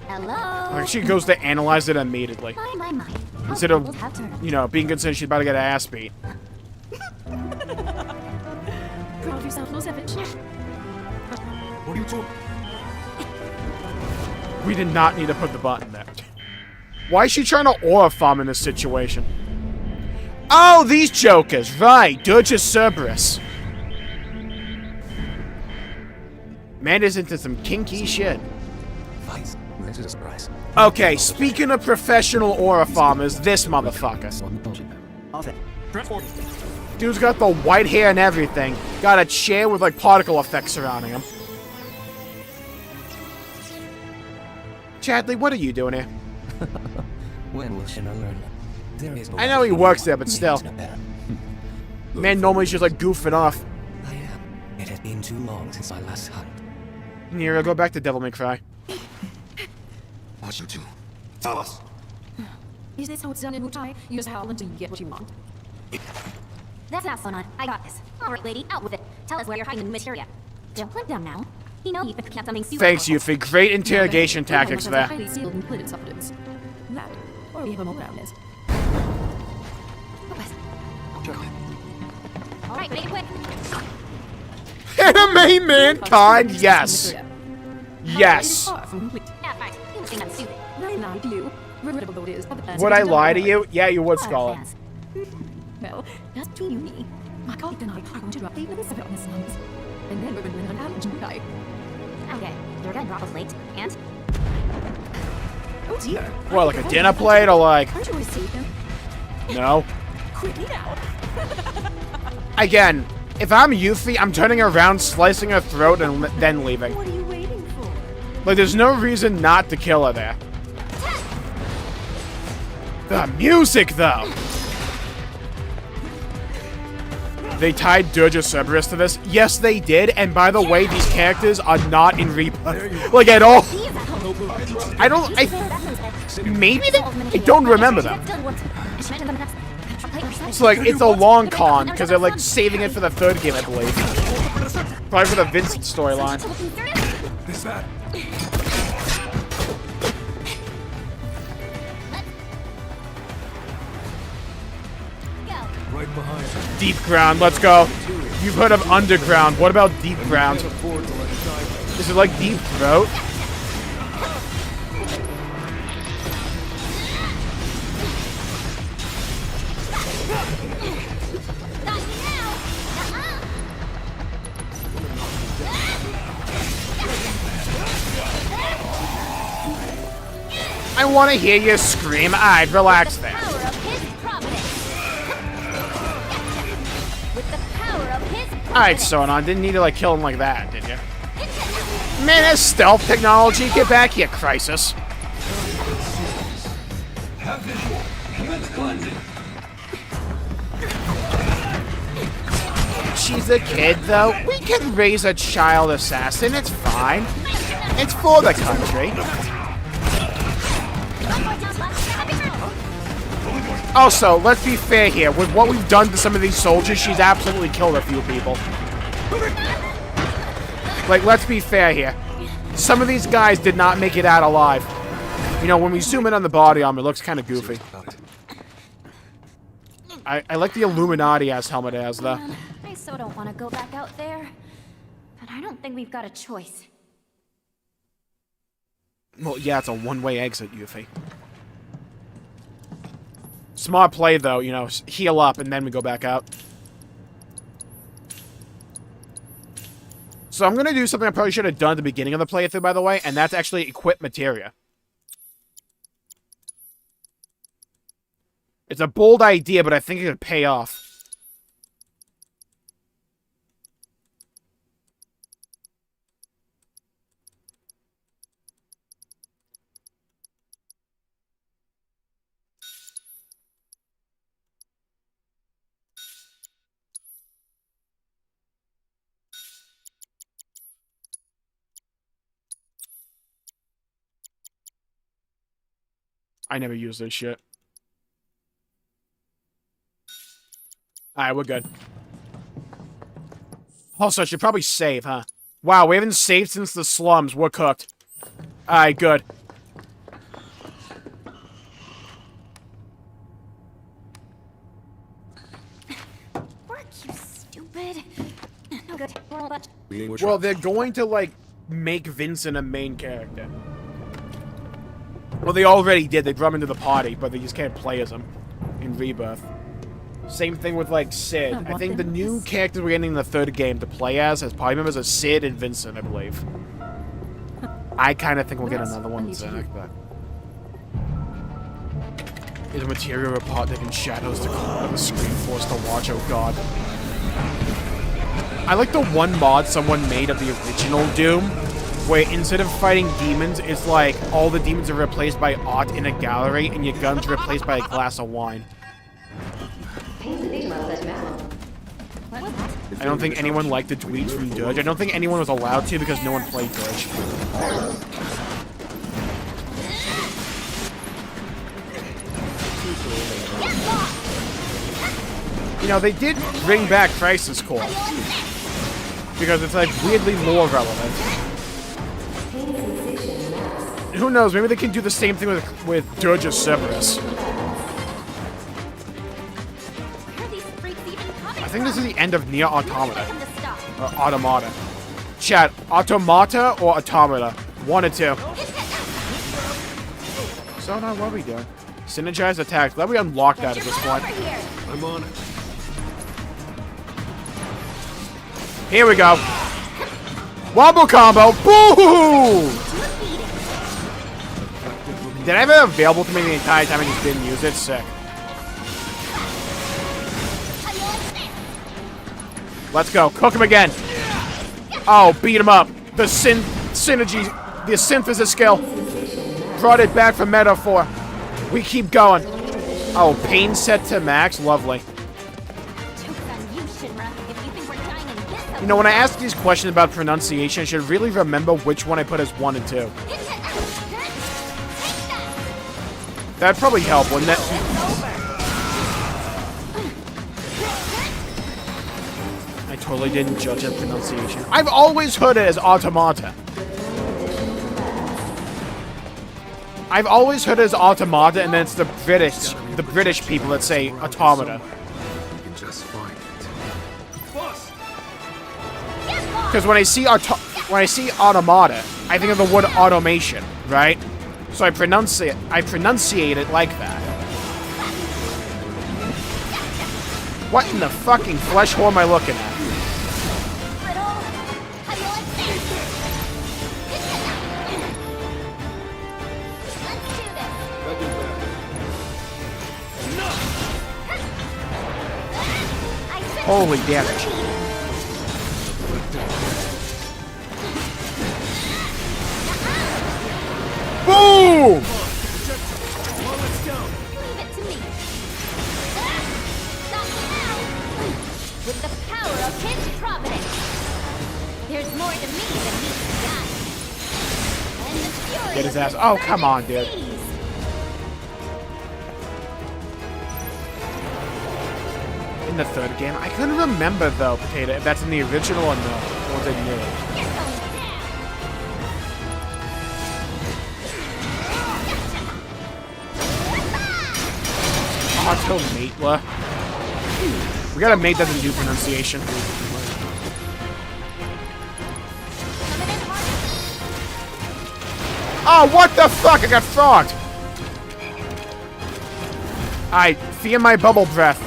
Hello? She goes to analyze it immediately. My. Instead of, you know, being concerned she's about to get her ass beat. Proud of yourself, no savage. What are you talking? We did not need to put the button there. Why is she trying to aura farm in this situation? Oh, these jokers, right, Dirge Cerberus. Man is into some kinky shit. This is a surprise. Okay, speaking of professional aura farmers, this motherfucker. Dude's got the white hair and everything. Got a chair with like particle effects surrounding him. Chadley, what are you doing here? When will Shinra learn? There is no I know he works there, but still. Man normally just like goofing off. I am. It has been too long since my last hunt. Nero, go back to Devil May Cry. What you do? Tell us. Is this how it's done in Wutai? You just howl until you get what you want. That's not so not. I got this. Alright, lady, out with it. Tell us where you're hiding the materia. Don't put down now. You know you've kept something super. Thanks, Yuffie. Great interrogation tactics there. Highly sealed and plated substance. That, or we have a more ground list. Alright, make it quick. Anime mankind, yes. Yes. Yeah, fine. You think I'm stupid. I lied to you. Regrettable though it is. Would I lie to you? Yeah, you would, Scarlet. Well, just between you and me, my colleague and I are going to drop 8 levels of on the slums. And then we're going to run out of Jmulls. Okay, you're gonna drop a plate, and? Oh dear. What, like a dinner plate or like... Aren't you always sleeping? No. Quickly now. Again, if I'm Yuffie, I'm turning around, slicing her throat, and then leaving. What are you waiting for? Like, there's no reason not to kill her there. The music, though! They tied Dirge Cerberus to this? Yes, they did, and by the way, these characters are not in Rebirth. Like, at all. Maybe they... I don't remember them. It's like, it's a long con, because they're like saving it for the third game, I believe. Probably for the Vincent storyline. This that. Right behind you. Deep ground, let's go. You've heard of underground. What about deep ground? Is it like deep throat? I want to hear you scream. Alright, relax there. Alright, Sonon, didn't need to like kill him like that, did you? Man, that's stealth technology. Get back here, Crisis. She's a kid, though. We can raise a child assassin. It's fine. It's for the country. Also, let's be fair here. With what we've done to some of these soldiers, she's absolutely killed a few people. Like, let's be fair here. Some of these guys did not make it out alive. You know, when we zoom in on the body armor, it looks kind of goofy. I like the Illuminati-ass helmet it has, though. I so don't want to go back out there. But I don't think we've got a choice. Well, yeah, it's a one-way exit, Yuffie. Smart play, though, you know, heal up and then we go back out. So I'm going to do something I probably should have done at the beginning of the playthrough, by the way, and that's actually equip materia. It's a bold idea, but I think it could pay off. I never use this shit. Alright, we're good. Also, I should probably save, huh? Wow, we haven't saved since the slums. We're cooked. Alright, good. Work, you stupid. No good. Well, they're going to, like, make Vincent a main character. Well, they already did. They brought him into the party, but they just can't play as him in Rebirth. Same thing with, like, Sid. I think the new characters we're getting in the third game to play as party members are Sid and Vincent, I believe. I kind of think we'll get another one with Zack, but... Is a material report taking shadows to corner the screen for us to watch? Oh, God. I like the one mod someone made of the original Doom, where instead of fighting demons, it's like all the demons are replaced by art in a gallery, and your gun's replaced by a glass of wine. I don't think anyone liked the tweets from Dirge. I don't think anyone was allowed to because no one played Dirge. You know, they did bring back Crisis Core. Because it's like weirdly more relevant. Who knows, maybe they can do the same thing with Dirge's Cerberus. I think this is the end of Nier Automata. Or Automata. Chat, Automata or Automata? One or two. So now what are we doing? Synergized attacks. Glad we unlocked that at this point. I'm on it. Here we go. Wombo combo. Boo! Did I have it available to me the entire time I just didn't use it? Sick. Let's go. Cook him again. Oh, beat him up. The synergy, the synthesis skill. Brought it back from Metaphor. We keep going. Oh, pain set to max. Lovely. You know, when I ask these questions about pronunciation, I should really remember which one I put as 1 and 2. That'd probably help, wouldn't it? Totally didn't judge the pronunciation. I've always heard it as automata. I've always heard it as automata, and then it's the British people that say automata. Because when I see automata, I think of the word automation, right? So I pronunciate it like that. What in the fucking flesh hole am I looking at? Holy damage. Boom! With the power of his providence, there's more to me than meets the eye. And the fury Get his of ass. his Oh, come on, burning dude. seas. In the third game, I couldn't remember though, Potato, if that's in the original or no. Or was it new? Auto Mate'la. We got a mate that doesn't do pronunciation. Oh, what the fuck? I got frogged. I fear my bubble breath.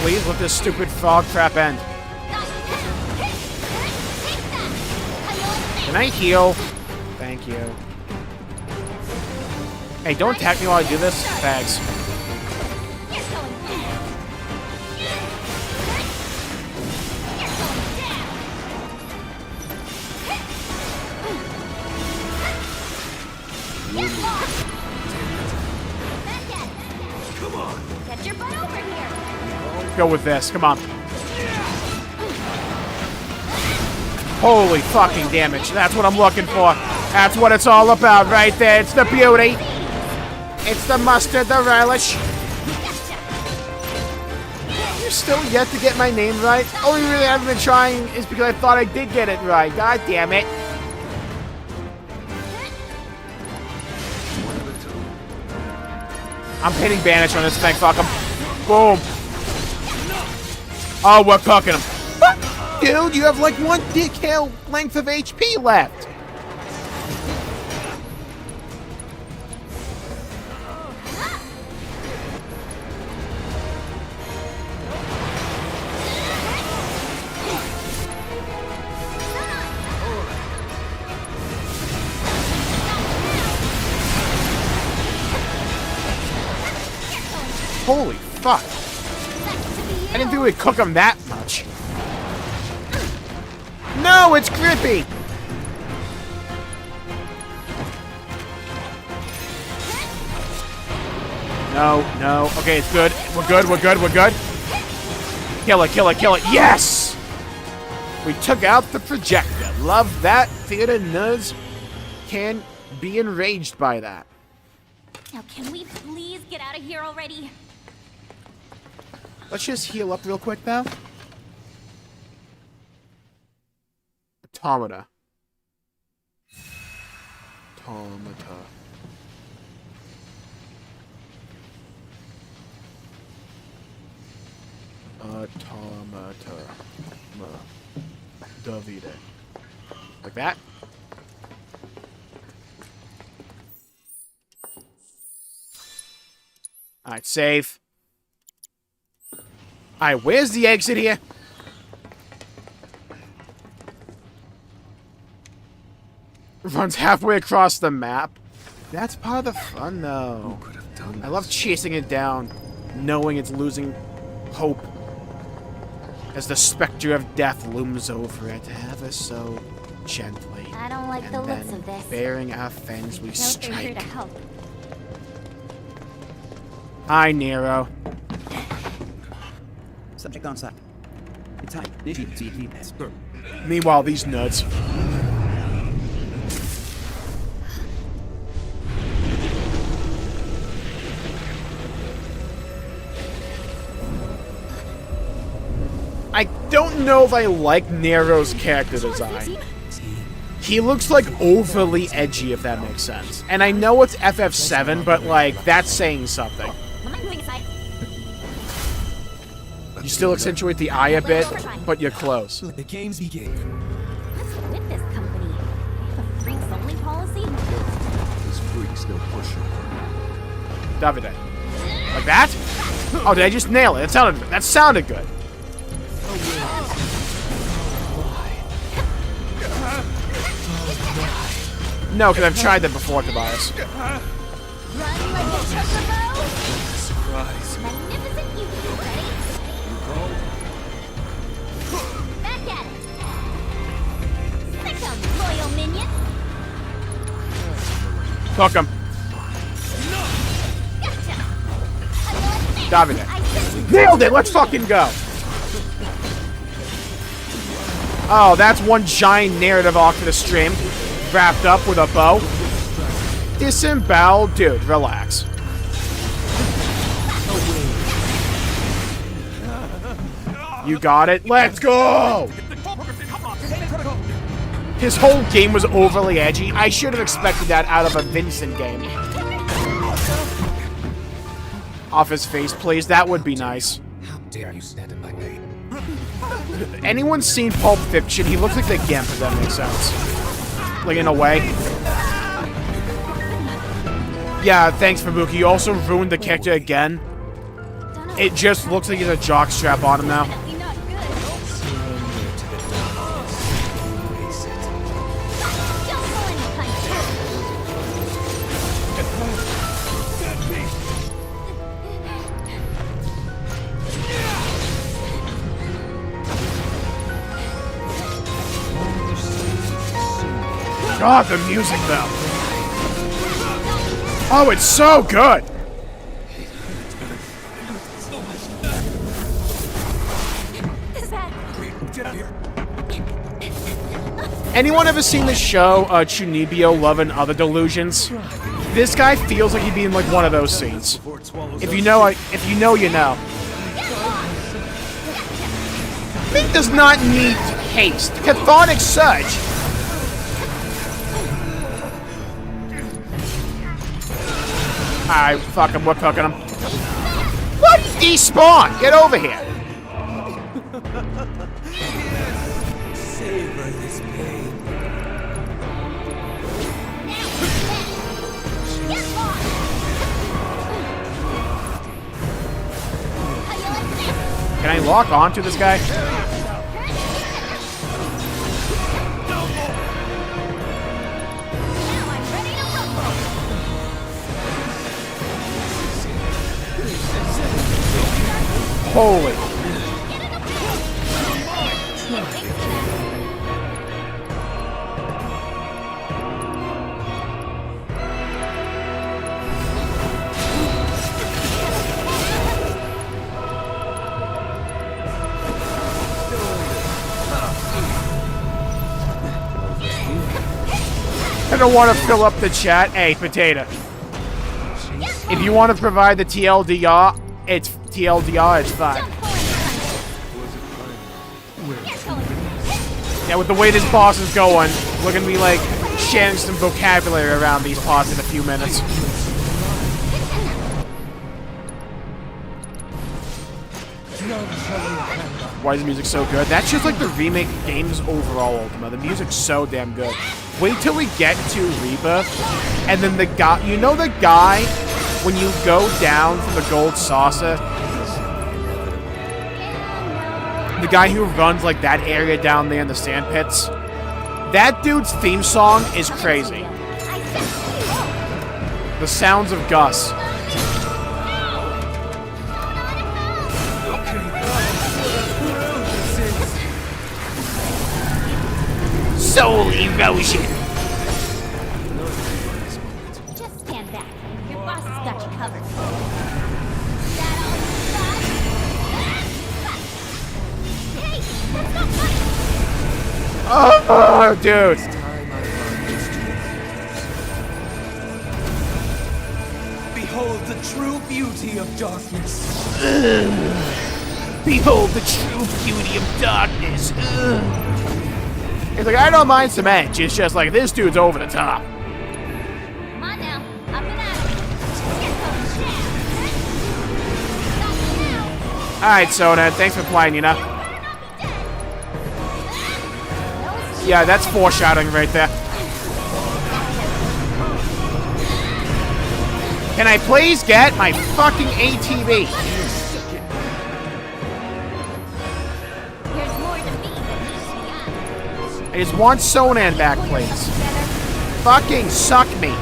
Please let this stupid frog crap end. Can I heal? Thank you. Hey, don't attack me while I do this. Thanks. Come on. Get your butt over here. Go with this. Come on. Holy fucking damage. That's what I'm looking for. That's what it's all about right there. It's the beauty. It's the mustard, the relish. You're still yet to get my name right? Only reason I haven't been trying is because I thought I did get it right. God damn it. I'm hitting Banish on this thing. Fuck him. Boom. Oh, we're cooking him. Dude, you have like one dick hell length of HP left. Holy fuck. I didn't think we'd cook him that much. No, it's grippy! No, no. Okay, it's good. We're good, we're good, we're good. Kill it, kill it, kill it. Yes! We took out the projector. Love that. Theater nerds can be enraged by that. Now, can we please get out of here already? Let's just heal up real quick now. Automata. Automata. Automata. Davide. Like that? Alright, save. Alright, where's the exit here? Runs halfway across the map. That's part of the fun, though. I love chasing it down, knowing it's losing hope as the specter of death looms over it, ever so gently. I don't like the looks of this. Bearing our fangs, we Note they're here strike. to help. Hi, Nero. Subject on site. Type. Meanwhile, these nuts. don't know if I like Nero's character design. He looks like overly edgy, if that makes sense. And I know it's FF7, but like, that's saying something. You still accentuate the eye a bit, but you're close. The games begin. What's with this company? They have a freaks only policy? These freaks no pushing. Davide. Like that? Oh, did I just nail it? That sounded good. No, because I've tried that before, Tobias. Run like a chocobo? Surprise. Magnificent Yuffie, ready? Back at it. Sick 'em, loyal minion. Cook him. Gotcha. Davide. Nailed it! Let's fucking go! Oh, that's one giant narrative arc for the stream. Wrapped up with a bow. Disembowel. Dude, relax. You got it? Let's go! His whole game was overly edgy. I should have expected that out of a Vincent game. Off his face, please. That would be nice. How dare you stand in my way? Anyone seen Pulp Fiction? He looks like the Gimp, if that makes sense. Like, in a way. Yeah, thanks, Fabuki. You also ruined the character again. It just looks like he's a jockstrap on him now. God, the music, though. Oh, it's so good! Anyone ever seen the show, Chunibyo, Love and Other Delusions? This guy feels like he'd be in, like, one of those scenes. If you know, you know. Mink does not need haste. Cathonic Surge. Alright, fuck him, we're cooking him. What? Despawn! Get over here! Savor this pain. Can I lock onto this guy? Holy. I don't want to fill up the chat. Hey, Potato. If you want to provide the TLDR, it's TLDR, it's fine. Yeah, with the way this boss is going, we're gonna be like sharing some vocabulary around these parts in a few minutes. Why is the music so good? That's just like the remake games overall, Ultima. The music's so damn good. Wait till we get to Rebirth, and then the guy, you know the guy, when you go down from the gold saucer, the guy who runs like that area down there in the sand pits, that dude's theme song is crazy. The sounds of Gus. Soul erosion. Just stand back. Your boss has got you covered. Hey, that's not funny. Oh, dude. Behold the true beauty of darkness. Behold the true beauty of darkness. Ugh. It's like, I don't mind some edge. It's just like, this dude's over the top. Come on now, up and at it. Alright, Sona, thanks for playing, you know. Yeah, that's foreshadowing right there. Can I please get my fucking ATV? I just want Sonan back, please. Fucking suck me.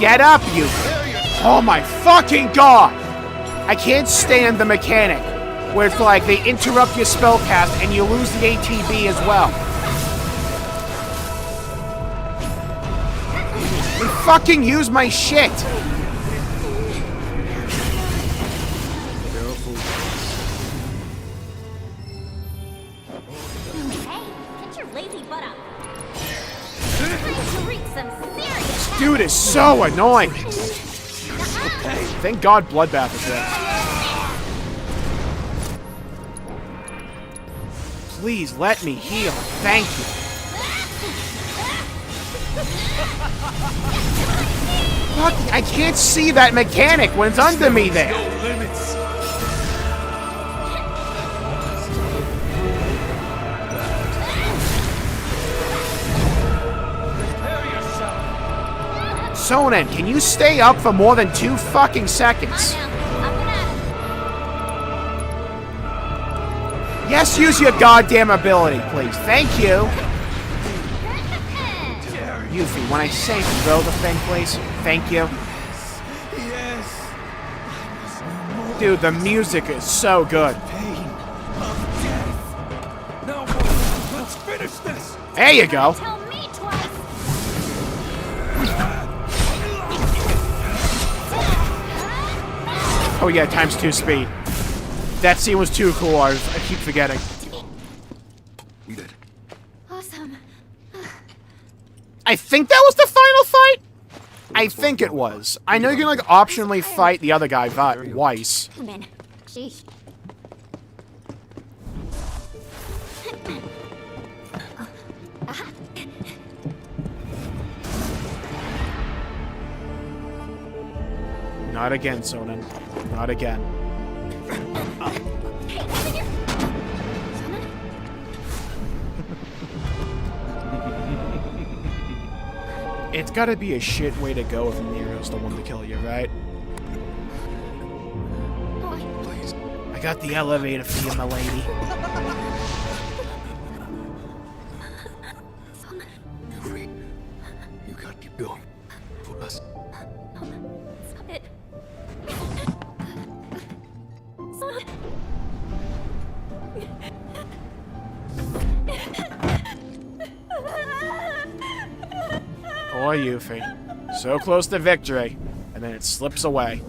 Get up, you. Oh my fucking god. I can't stand the mechanic where it's like they interrupt your spellcast and you lose the ATB as well. They fucking use my shit. Dude is so annoying. Thank God Bloodbath is there. Please let me heal. Thank you. Fuck, I can't see that mechanic when it's under me there. Sonan, can you stay up for more than 2 fucking seconds? Yes, use your goddamn ability, please. Thank you. Yuffie, when I say throw the thing, please. Thank you. Dude, the music is so good. Let's finish this. There you go. Oh yeah, ×2 speed. That scene was too cool, I keep forgetting. We did. Awesome. I think that was the final fight? I think it was. I know you can like optionally fight the other guy, Weiss. Come in. Sheesh. Not again, Sonan. Not again. It's gotta be a shit way to go if Nero's the one to kill you, right? Please. I got the elevator for you, my lady. You gotta keep going. For us. Stop it. Poor Yuffie. So close to victory, and then it slips away.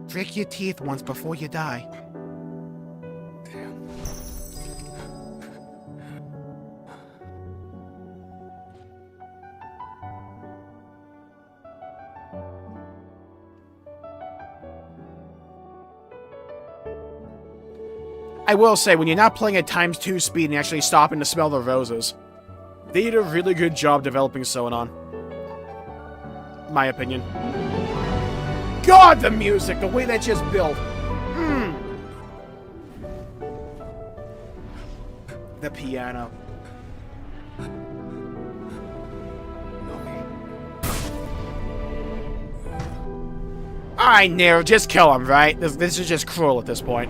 Break your teeth once before you die. I will say, when you're not playing at ×2 speed and actually stopping to smell the roses, they did a really good job developing Sonan. My opinion. God, the music! The way that just built. The piano. Alright, Nero, just kill him, right? This is just cruel at this point.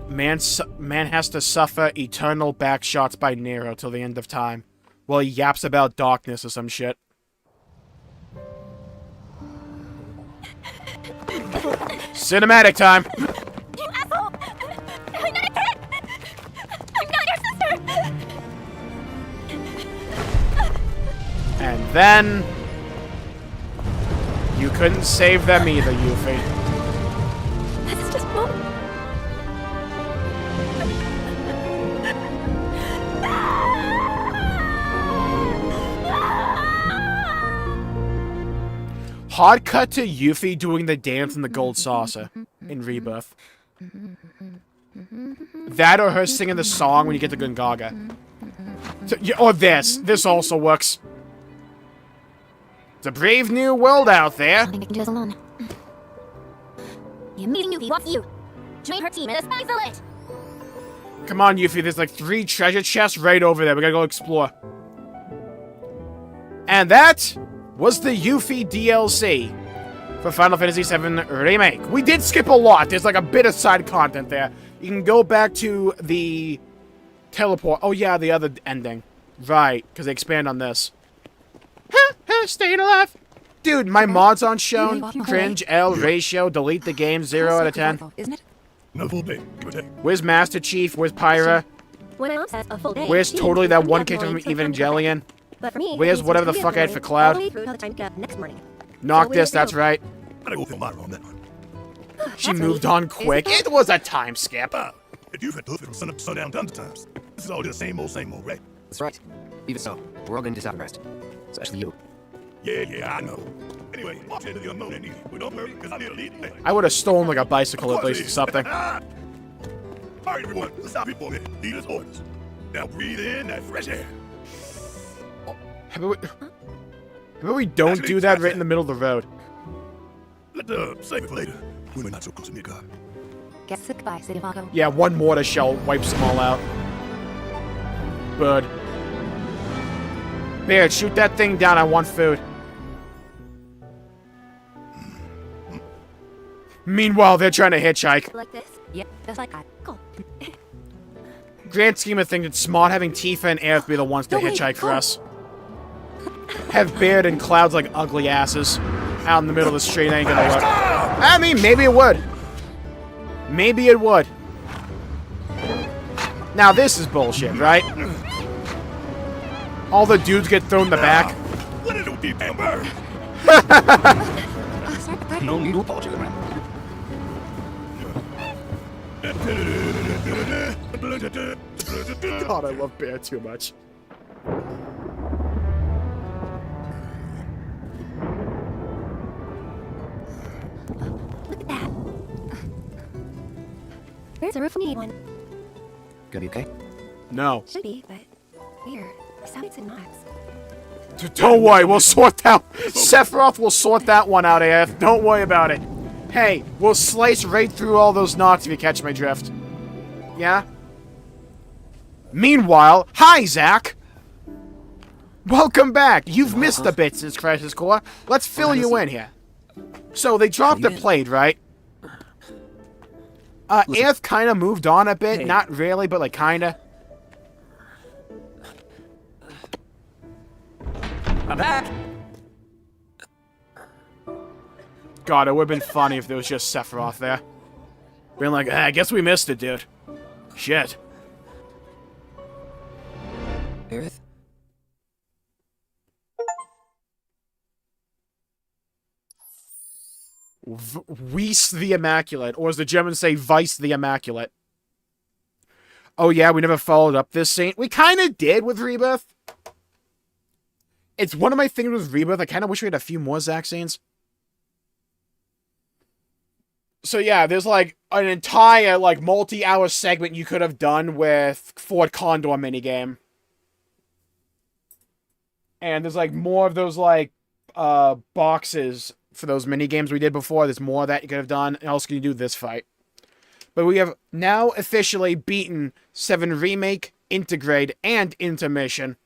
Man has to suffer eternal backshots by Nero till the end of time, while he yaps about darkness or some shit. Cinematic time! You asshole! I'm not a kid! I'm not your sister! And then... you couldn't save them either, Yuffie. That's just wrong. Hard cut to Yuffie doing the dance in the gold saucer in Rebirth. That or her singing the song when you get to Gungaga. So, or this. This also works. It's a brave new world out there. You meeting Yuffie wants you. Join her team and assign it. Come on, Yuffie. There's like 3 treasure chests right over there. We gotta go explore. And that was the Yuffie DLC for Final Fantasy VII Remake. We did skip a lot. There's like a bit of side content there. You can go back to the teleport. Oh yeah, the other ending. Right, because they expand on this. Staying alive. Dude, my mods on shown. Cringe, L, ratio, delete the game, 0 out of 10. Isn't it? No full day, give or take. Where's Master Chief? Where's Pyra? When mom says a full day, Where's totally that one character from Evangelion? but for me, Where's whatever the fuck I had for Cloud? Knock this, that's right. I go feel modern on that one. She moved on quick. It was a time skip. If you've had to from sun up to sundown tons of times, this is all just same old, right? That's right. Even so, we're all going to stop rest. Especially you. Yeah, I know. Anyway, watch into the unknown and easy. But don't worry, because I'm here to lead the day. I would have stolen like a bicycle at least or something. All right, everyone, let's stop here for a minute. Leaders' orders. Now breathe in that fresh air. How about we don't do that right in the middle of the road? Let's save it for later. When we're not so close to Midgard. Guess goodbye, City of Argo. Yeah, one mortar shell wipes them all out. Bird. Bear, shoot that thing down. I want food. Meanwhile, they're trying to hitchhike. Like this? Yep, just like that. Cool. Grand scheme of things, it's smart having Tifa and Aerith be the ones to hitchhike for us. Have Baird and Clouds like ugly asses out in the middle of the street. Ain't gonna work. I mean, maybe it would. Maybe it would. Now this is bullshit, right? All the dudes get thrown in the back. Let it do deep amber. No need to apologize, man. God, I love Bear too much. Look at that. There's a roof we need one. Gonna be okay? No. Should be, but weird. Sounds and knocks. Don't worry, we'll sort that. Sephiroth will sort that one out, AF. Don't worry about it. Hey, we'll slice right through all those knots if you catch my drift. Yeah? Meanwhile, hi, Zach! Welcome back! You've missed a bit since Crisis Core. Let's fill you in here. So, they dropped the plate, right? AF kinda moved on a bit. Not really, but like kinda. I'm back! God, it would've been funny if there was just Sephiroth there. Being like, I guess we missed it, dude. Shit. Aerith? Weiss the Immaculate, or as the Germans say, Weiss the Immaculate. Oh yeah, we never followed up this scene. We kinda did with Rebirth. It's one of my things with Rebirth. I kinda wish we had a few more Zack scenes. So yeah, there's like an entire like multi-hour segment you could have done with Fort Condor minigame. And there's like more of those like boxes for those minigames we did before. There's more of that you could have done. And also can you do this fight. But we have now officially beaten 7 Remake, Integrate, and Intermission.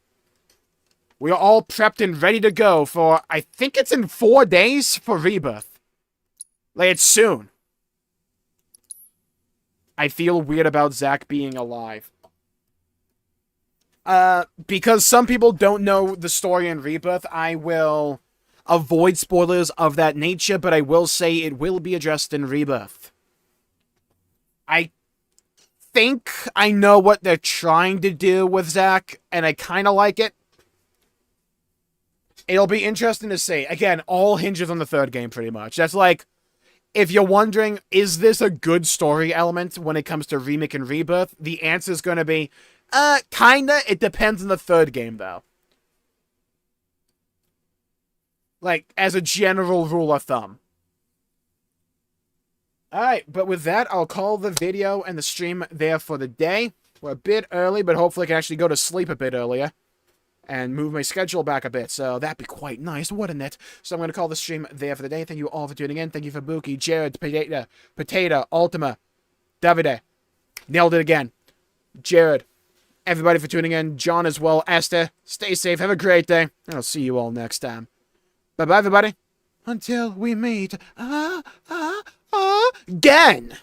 We are all prepped and ready to go for, I think it's in 4 days for Rebirth. Like, it's soon. I feel weird about Zack being alive. Because some people don't know the story in Rebirth, I will avoid spoilers of that nature, but I will say it will be addressed in Rebirth. I think I know what they're trying to do with Zack, and I kind of like it. It'll be interesting to see. Again, all hinges on the third game, pretty much. That's like, if you're wondering, is this a good story element when it comes to Remake and Rebirth? The answer's gonna be, kinda. It depends on the third game, though. Like, as a general rule of thumb. Alright, but with that, I'll call the video and the stream there for the day. We're a bit early, but hopefully I can actually go to sleep a bit earlier. And move my schedule back a bit, so that'd be quite nice, wouldn't it? So I'm going to call the stream there for the day. Thank you all for tuning in. Thank you for Buki, Jared, Potato, Ultima, Davide. Nailed it again. Jared, everybody for tuning in. John as well. Esther, stay safe. Have a great day. And I'll see you all next time. Bye-bye, everybody. Until we meet again.